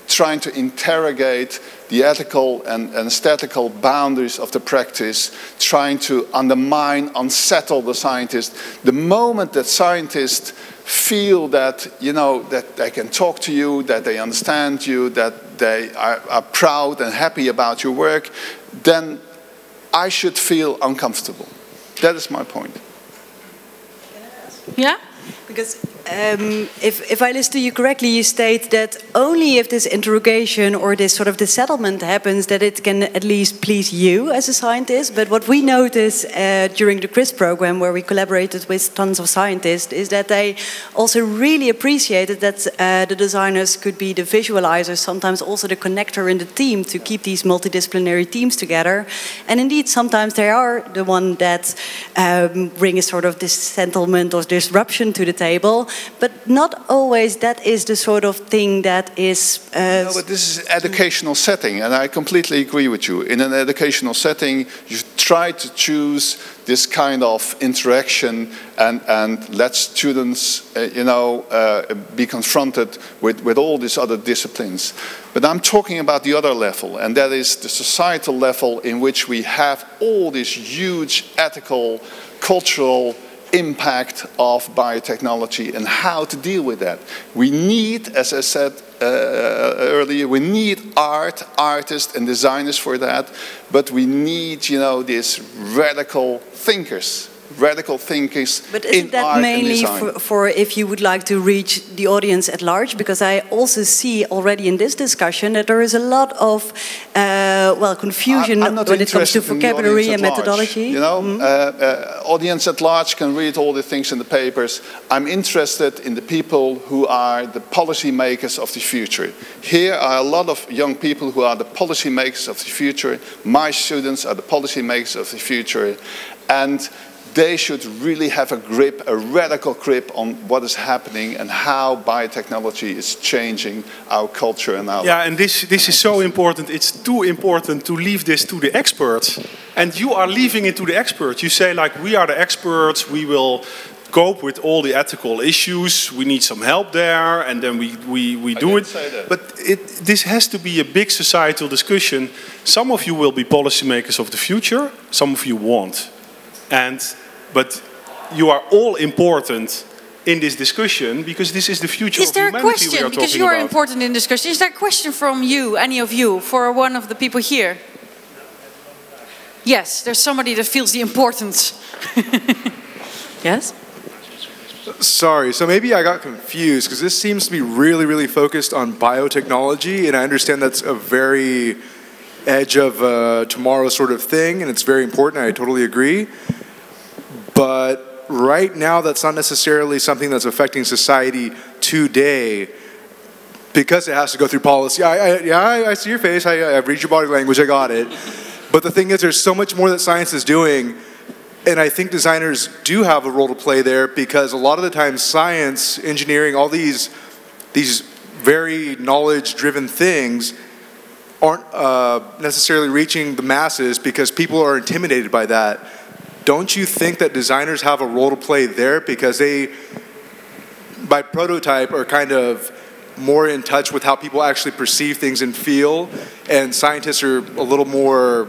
trying to interrogate the ethical and aesthetical boundaries of the practice, trying to undermine, unsettle the scientist. The moment that scientists feel that, you know, that they can talk to you, that they understand you, that they are proud and happy about your work, then I should feel uncomfortable. That is my point. Yeah? Because if I listen to you correctly, you state that only if this interrogation or this sort of the settlement happens, that it can at least please you as a scientist. But what we noticed during the CRISP program, where we collaborated with tons of scientists, is that they also really appreciated that the designers could be the visualizers, sometimes also the connector in the team to keep these multidisciplinary teams together. And indeed, sometimes they are the one that bring a sort of this settlement or disruption to the table. But not always that is the sort of thing that is... No, but this is an educational setting, and I completely agree with you. In an educational setting, you try to choose this kind of interaction and let students, be confronted with all these other disciplines. But I'm talking about the other level, and that is the societal level in which we have all this huge ethical, cultural impact of biotechnology and how to deal with that. We need, as I said earlier, we need artists and designers for that, but we need, these radical thinkers but isn't that mainly for if you would like to reach the audience at large? Because I also see already in this discussion that there is a lot of confusion when it comes to vocabulary and methodology. Audience at large can read all the things in the papers. I'm interested in the people who are the policy makers of the future. Here are a lot of young people who are the policy makers of the future. My students are the policy makers of the future, and they should really have a radical grip on what is happening and how biotechnology is changing our culture and our life. Yeah, and this is so important. It's too important to leave this to the experts. And you are leaving it to the experts. You say, like, we are the experts, we will cope with all the ethical issues, we need some help there, and then we do it. But this has to be a big societal discussion. Some of you will be policymakers of the future, some of you won't. But you are all important in this discussion because this is the future of humanity we are talking about. Is there a question, because you are important in discussion, is there a question from you, any of you, for one of the people here? Yes, there's somebody that feels the importance. Yes? Sorry, so maybe I got confused because this seems to be really, really focused on biotechnology, and I understand that's a very edge of tomorrow sort of thing, and it's very important, I totally agree. But right now, that's not necessarily something that's affecting society today. because it has to go through policy. I see your face, I read your body language, I got it. But the thing is, there's so much more that science is doing, and I think designers do have a role to play there, because a lot of the time science, engineering, all these very knowledge-driven things aren't necessarily reaching the masses because people are intimidated by that. Don't you think that designers have a role to play there, because they, by prototype, are kind of more in touch with how people actually perceive things and feel, and scientists are a little more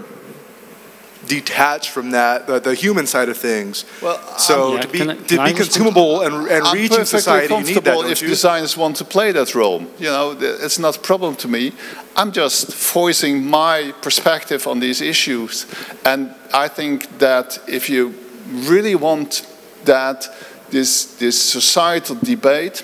detached from that, the human side of things. Well, so to be consumable and reach in society, you need that, don't if you? designers want to play that role. You know, it's not a problem to me. I'm just voicing my perspective on these issues, and I think that if you really want that this societal debate,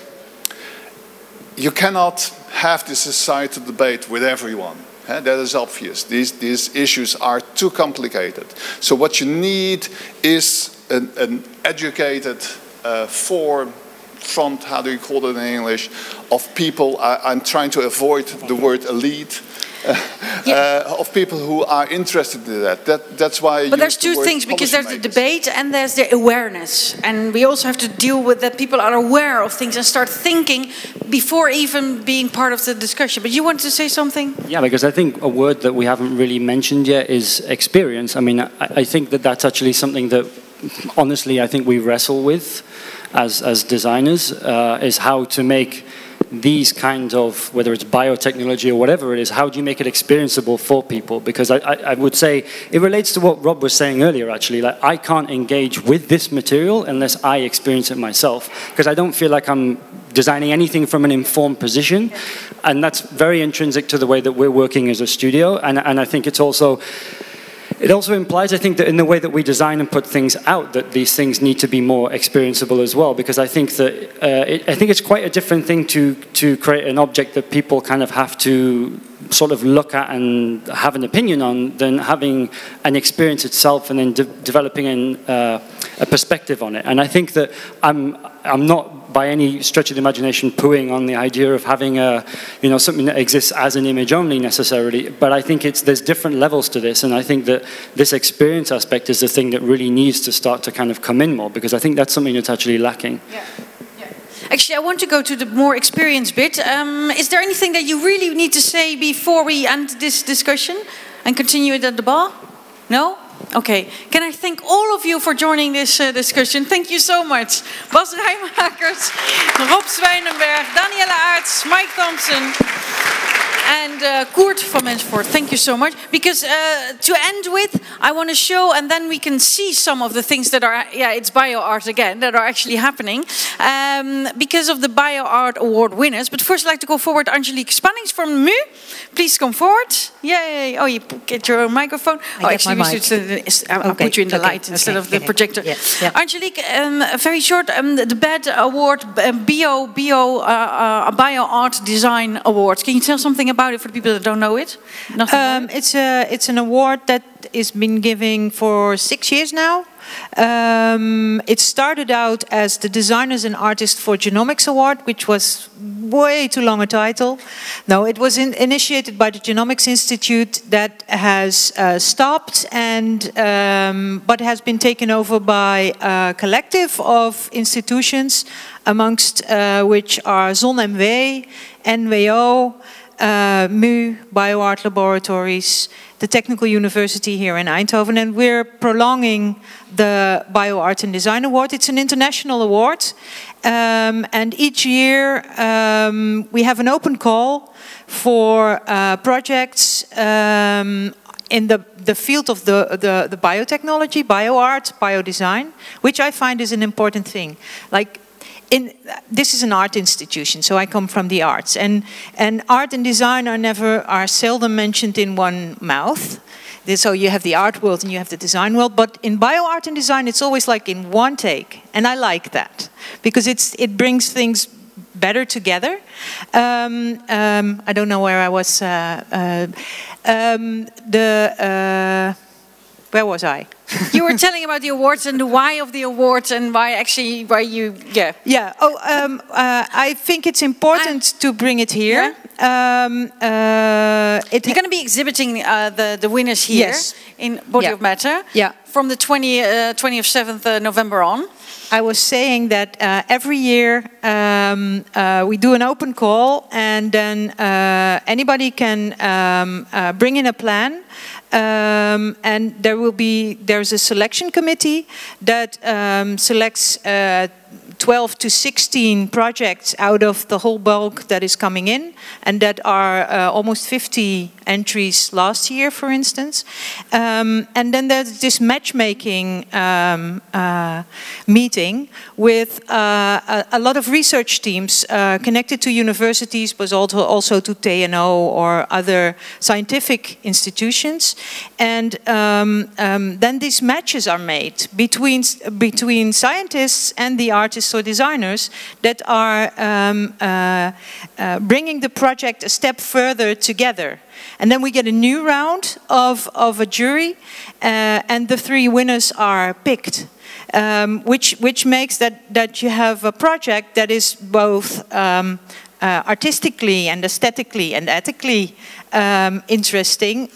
you cannot have this societal debate with everyone. That is obvious. These issues are too complicated. So what you need is an educated front, how do you call it in English, of people. I'm trying to avoid the word elite. Of people who are interested in that. That's why. But there's two things, because there's the debate and there's the awareness, and we also have to deal with that. People are aware of things and start thinking before even being part of the discussion. But you want to say something? Yeah, because I think a word that we haven't really mentioned yet is experience. I mean, I think that that's actually something that, honestly, I think we wrestle with as designers, is how to make these kinds of, whether it's biotechnology or whatever it is, how do you make it experienceable for people? Because I would say, it relates to what Rob was saying earlier actually, like I can't engage with this material unless I experience it myself, because I don't feel like I'm designing anything from an informed position, and that's very intrinsic to the way that we're working as a studio, and I think it's also, it also implies, I think, that in the way that we design and put things out, that these things need to be more experienceable as well. Because I think that I think it's quite a different thing to create an object that people kind of have to sort of look at and have an opinion on, than having an experience itself and then developing a perspective on it. And I think that I'm not by any stretch of the imagination pooing on the idea of having something that exists as an image only necessarily, but I think there's different levels to this, and I think that this experience aspect is the thing that really needs to start to kind of come in more, because I think that's something that's actually lacking. Yeah. Actually, I want to go to the more experience bit. Is there anything that you really need to say before we end this discussion and continue it at the bar? No? Okay. Can I thank all of you for joining this discussion? Thank you so much. Bas Raijmakers, Rob Zwijnenberg, Danielle Aerts, Mike Thompson, and Koert from Mensvoort. Thank you so much. Because to end with, I want to show, and then we can see some of the things that are, it's bio-art again, that are actually happening because of the bio-art award winners. But first I'd like to go forward, Angelique Spannings from MU. Please come forward. Yay. Oh, you get your own microphone. I'll put you in the light instead of the projector. Yeah. Angelique, very short, the BAD award, Bio Art Design Awards. Can you tell something about it for the people that don't know it? It's an award that is been given for 6 years now. It started out as the Designers and Artists for Genomics Award, which was way too long a title. No, it was initiated by the Genomics Institute, that has stopped, and but has been taken over by a collective of institutions, amongst which are ZonMW, NWO, MU, BioArt Laboratories, the Technical University here in Eindhoven, and we're prolonging the BioArt and Design Award. It's an international award, and each year we have an open call for projects in the field of the biotechnology, bioart, biodesign, which I find is an important thing. Like, this is an art institution, so I come from the arts, and art and design are seldom mentioned in one mouth. So you have the art world and you have the design world, but in bioart and design it's always like in one take, and I like that because it brings things better together. I don't know where I was. Where was I? You were telling about the awards and the why of the awards and why you, yeah. Yeah, I think it's important to bring it here. Yeah? You're going to be exhibiting the winners here, yes, in Body of Matter, from the 27th November on. I was saying that every year we do an open call, and then anybody can bring in a plan. And there's a selection committee that selects 12 to 16 projects out of the whole bulk that is coming in, and that are almost 50 entries last year, for instance. And then there's this matchmaking meeting with a lot of research teams connected to universities, but also to TNO or other scientific institutions. And then these matches are made between scientists and the artists or designers that are bringing the project a step further together. And then we get a new round of a jury, and the 3 winners are picked, which makes that you have a project that is both artistically and aesthetically and ethically interesting,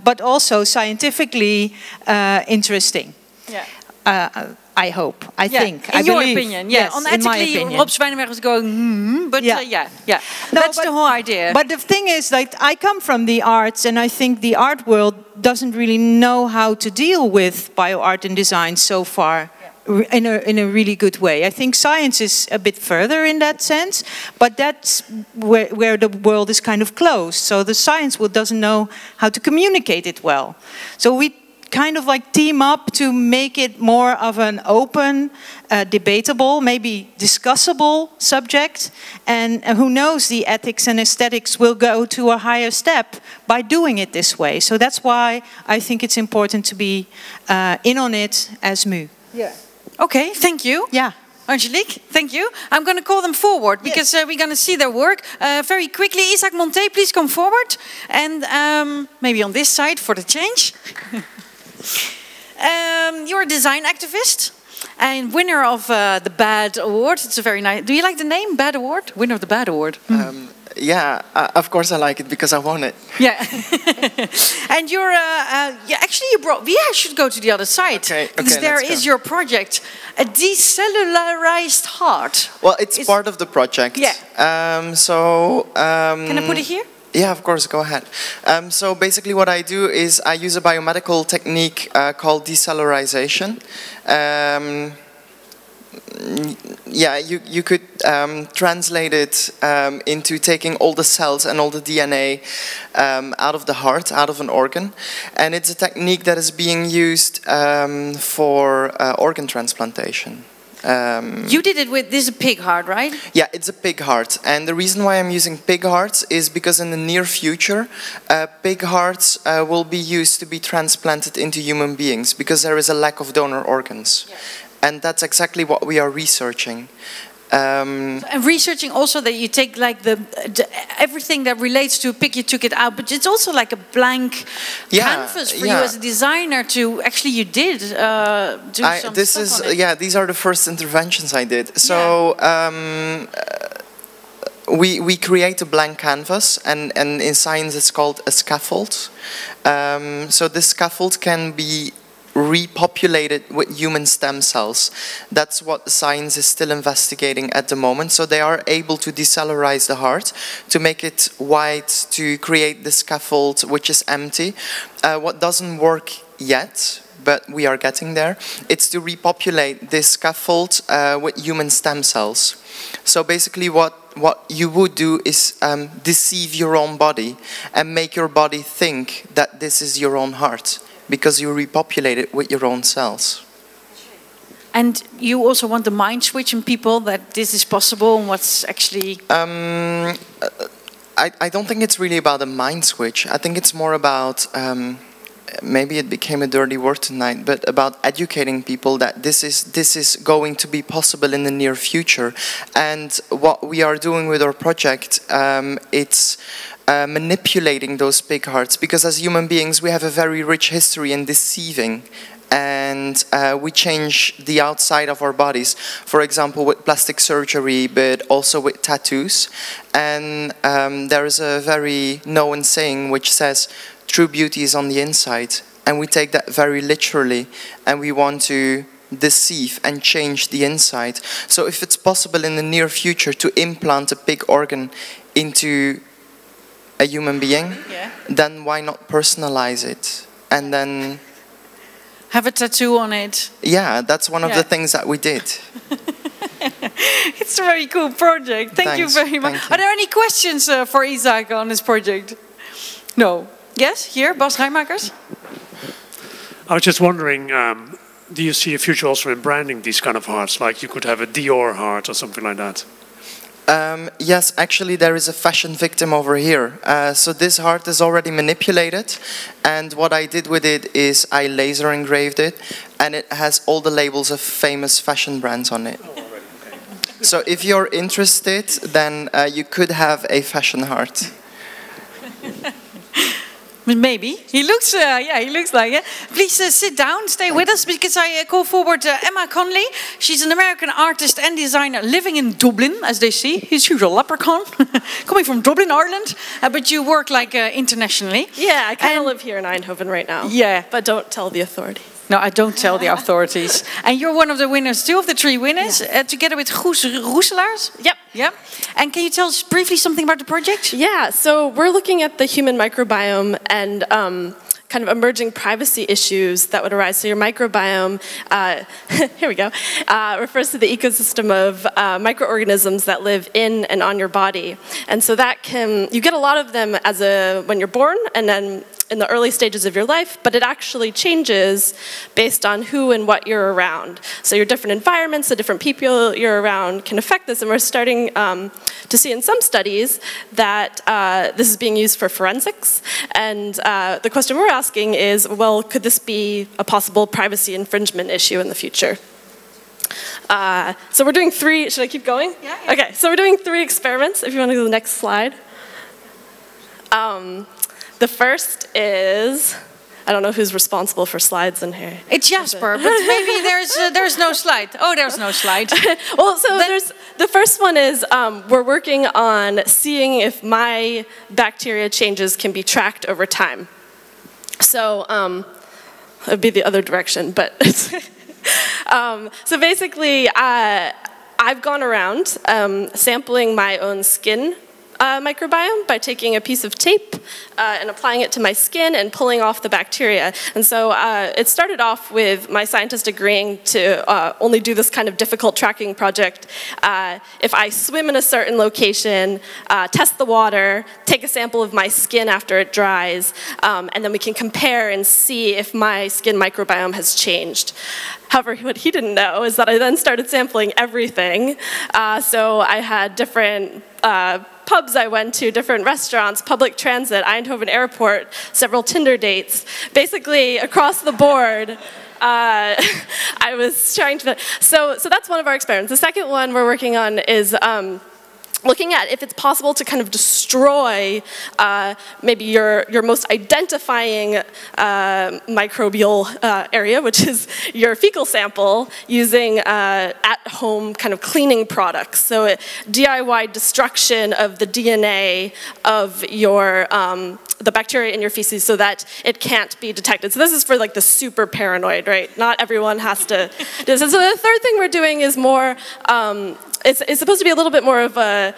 but also scientifically interesting. Yeah. I hope. I think. In I your believe, opinion, yeah. Yes, On in my ethically, opinion. Rob Zwijnenberg is going, but yeah. No, that's the whole idea. But the thing is, like, I come from the arts, and I think the art world doesn't really know how to deal with bioart and design so far. In a really good way. I think science is a bit further in that sense, but that's where the world is kind of closed. So the science world doesn't know how to communicate it well. So we kind of like team up to make it more of an open, debatable, maybe discussable subject. And who knows, the ethics and aesthetics will go to a higher step by doing it this way. So that's why I think it's important to be in on it as MU. Yeah. Okay, thank you. Yeah. Angelique, thank you. I'm going to call them forward because we're going to see their work very quickly. Isaac Monté, please come forward. And maybe on this side for the change. You're a design activist and winner of the BAD Award. It's a very nice... Do you like the name, BAD Award? Winner of the BAD Award. Yeah, of course I like it because I won it. Yeah. And you're... actually, you brought... We should go to the other side. Okay, because there is your project, a decellularized heart. Well, it's part of the project. Yeah. Can I put it here? Yeah, of course, go ahead. So basically what I do is I use a biomedical technique called decellularization. Yeah, you could translate it into taking all the cells and all the DNA out of the heart, out of an organ. And it's a technique that is being used for organ transplantation. You did it with, this is a pig heart, right? Yeah, it's a pig heart. And the reason why I'm using pig hearts is because in the near future, pig hearts will be used to be transplanted into human beings because there is a lack of donor organs. Yeah. And that's exactly what we are researching. And researching also that you take like everything that relates to a pig, you took it out, but it's also like a blank canvas for you as a designer to actually you did do some stuff on it. Yeah, these are the first interventions I did. So we create a blank canvas, and in science it's called a scaffold. So this scaffold can be repopulated with human stem cells. That's what science is still investigating at the moment. So they are able to decellularize the heart, to make it white, to create the scaffold which is empty. What doesn't work yet, but we are getting there, it's to repopulate this scaffold with human stem cells. So basically what you would do is deceive your own body and make your body think that this is your own heart, because you repopulate it with your own cells. And you also want the mind switch in people that this is possible and what's actually... I don't think it's really about a mind switch. I think it's more about, maybe it became a dirty word tonight, but about educating people that this is going to be possible in the near future. And what we are doing with our project, it's manipulating those pig hearts, because as human beings we have a very rich history in deceiving and we change the outside of our bodies, for example with plastic surgery, but also with tattoos. And there is a very known saying which says true beauty is on the inside, and we take that very literally, and we want to deceive and change the inside. So if it's possible in the near future to implant a pig organ into a human being, then why not personalize it and then have a tattoo on it? Yeah, that's one of the things that we did. It's a very cool project. Thank you very much. Are there any questions for Isaac on this project? No. Yes, here, Bas Raijmakers. I was just wondering, do you see a future also in branding these kind of hearts? Like you could have a Dior heart or something like that? Yes, actually there is a fashion victim over here. So this heart is already manipulated, and what I did with it is I laser engraved it, and it has all the labels of famous fashion brands on it. So if you're interested, then you could have a fashion heart. Maybe. He looks, he looks like it. Please sit down, stay with us, because I call forward Emma Conley. She's an American artist and designer living in Dublin, as they see. She's a leprechaun, coming from Dublin, Ireland, but you work like internationally. Yeah, I kind of live here in Eindhoven right now. Yeah. But don't tell the authorities. No, I don't tell the authorities. And you're one of the winners, 2 of the 3 winners, together with Goes Roeselaars. Yep. Yep. And can you tell us briefly something about the project? Yeah, so we're looking at the human microbiome and kind of emerging privacy issues that would arise. So your microbiome, here we go, refers to the ecosystem of microorganisms that live in and on your body. And so that you get a lot of them when you're born, and then in the early stages of your life, but it actually changes based on who and what you're around. So your different environments, the different people you're around can affect this, and we're starting to see in some studies that this is being used for forensics. And the question we're asking is, well, could this be a possible privacy infringement issue in the future? So we're doing 3, should I keep going? Yeah. Okay, so we're doing 3 experiments, if you want to go to the next slide. The first is, I don't know who's responsible for slides in here. It's Jasper, but maybe there's no slide. Oh, there's no slide. Well, so the first one is we're working on seeing if my bacteria changes can be tracked over time. So it would be the other direction, but so basically I've gone around sampling my own skin microbiome by taking a piece of tape and applying it to my skin and pulling off the bacteria. And so it started off with my scientist agreeing to only do this kind of difficult tracking project if I swim in a certain location, test the water, take a sample of my skin after it dries, and then we can compare and see if my skin microbiome has changed. However, what he didn't know is that I then started sampling everything. So I had different pubs I went to, different restaurants, public transit, Eindhoven airport, several Tinder dates. Basically, across the board, I was trying to... So that's one of our experiments. The second one we're working on is looking at if it's possible to kind of destroy maybe your most identifying microbial area, which is your fecal sample, using at-home kind of cleaning products. So DIY destruction of the DNA of your the bacteria in your feces so that it can't be detected. So this is for like the super paranoid, right? Not everyone has to do this. And so the third thing we're doing is more, it's supposed to be a little bit more of a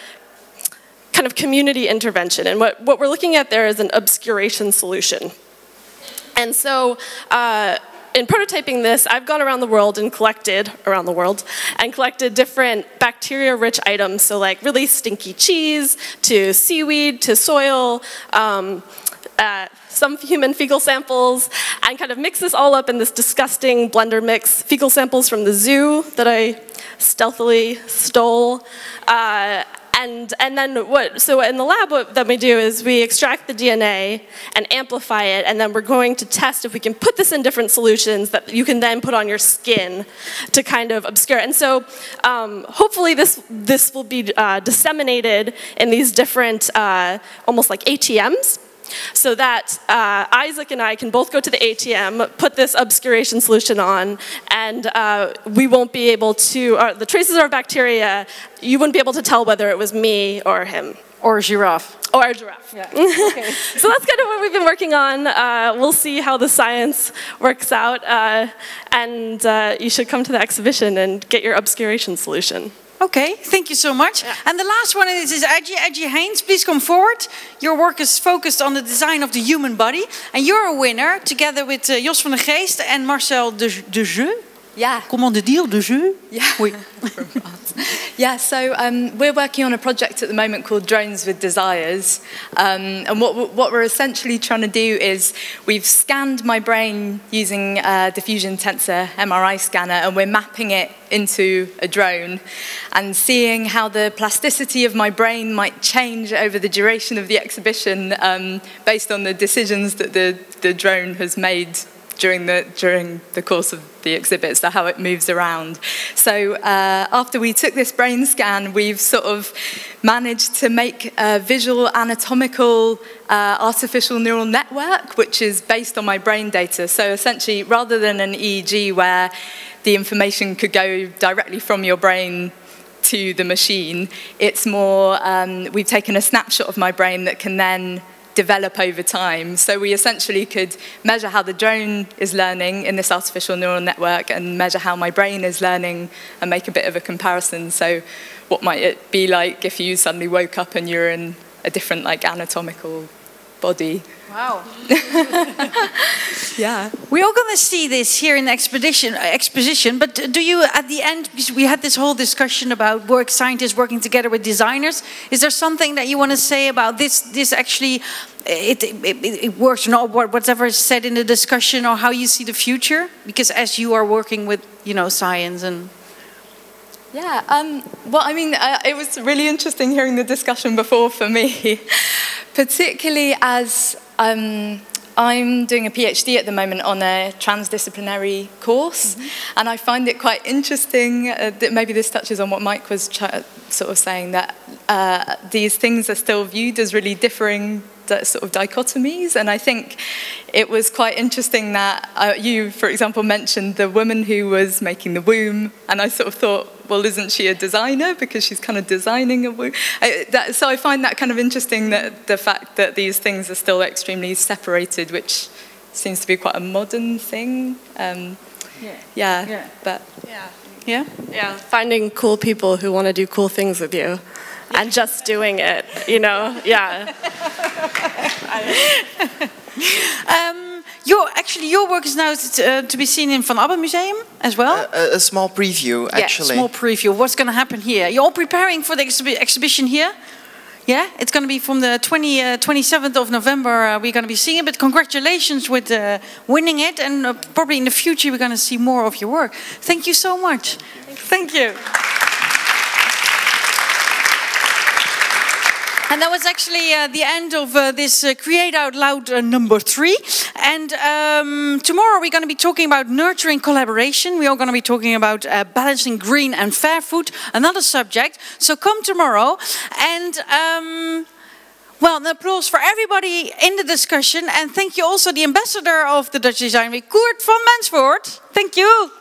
kind of community intervention. And what we're looking at there is an obscuration solution. And so in prototyping this, I've gone around the world and collected different bacteria-rich items, so like really stinky cheese, to seaweed, to soil, some human fecal samples, and kind of mix this all up in this disgusting blender mix. Fecal samples from the zoo that I stealthily stole. And then so in the lab what that we do is we extract the DNA and amplify it, and then we're going to test if we can put this in different solutions that you can then put on your skin to kind of obscure it. And so hopefully this will be disseminated in these different, almost like ATMs. so that Isaac and I can both go to the ATM, put this obscuration solution on, and we won't be able to, the traces of our bacteria, you wouldn't be able to tell whether it was me or him. Or a giraffe. Or a giraffe. Yeah. Okay. So that's kind of what we've been working on. We'll see how the science works out. And you should come to the exhibition and get your obscuration solution. Okay, thank you so much. Yeah. And the last one is Edgy Haynes. Please come forward. Your work is focused on the design of the human body. And you're a winner, together with Jos van der Geest and Marcel de Jeu. Yeah. Comment de dire, de jeu? Yeah. Oui. Yeah, so we're working on a project at the moment called Drones with Desires. And what we're essentially trying to do is we've scanned my brain using a diffusion tensor MRI scanner, and we're mapping it into a drone and seeing how the plasticity of my brain might change over the duration of the exhibition based on the decisions that the drone has made during the course of the exhibit, so how it moves around. So after we took this brain scan, we've sort of managed to make a visual anatomical artificial neural network, which is based on my brain data. So essentially, rather than an EEG where the information could go directly from your brain to the machine, it's more, we've taken a snapshot of my brain that can then develop over time. So we essentially could measure how the drone is learning in this artificial neural network and measure how my brain is learning and make a bit of a comparison. So what might it be like if you suddenly woke up and you're in a different anatomical body? Wow. Yeah. We're all going to see this here in the exposition, but do you, at the end, because we had this whole discussion about scientists working together with designers, is there something that you want to say about this actually, it works or not, whatever is said in the discussion, or how you see the future? Because as you are working with, science and... Yeah, well, I mean, it was really interesting hearing the discussion before for me, particularly as I'm doing a PhD at the moment on a transdisciplinary course, and I find it quite interesting that maybe this touches on what Mike was sort of saying, that these things are still viewed as really differing sort of dichotomies, and I think it was quite interesting that you, for example, mentioned the woman who was making the womb, and I sort of thought, well, isn't she a designer because she's kind of designing a womb? So I find that kind of interesting, that the fact that these things are still extremely separated, which seems to be quite a modern thing. Finding cool people who want to do cool things with you. And just doing it, yeah. Your work is now to be seen in Van Abbe Museum as well? A small preview, actually. Yeah, small preview. What's going to happen here? You're all preparing for the exhibition here? Yeah, it's going to be from the 27th of November. We're going to be seeing it, but congratulations with winning it, and probably in the future we're going to see more of your work. Thank you so much. Thank you. And that was actually the end of this Create Out Loud number 3. And tomorrow we're going to be talking about nurturing collaboration. We're all going to be talking about balancing green and fair food, another subject. So come tomorrow. And well, an applause for everybody in the discussion. And thank you also the ambassador of the Dutch Design Week, Koert van Mensvoort. Thank you.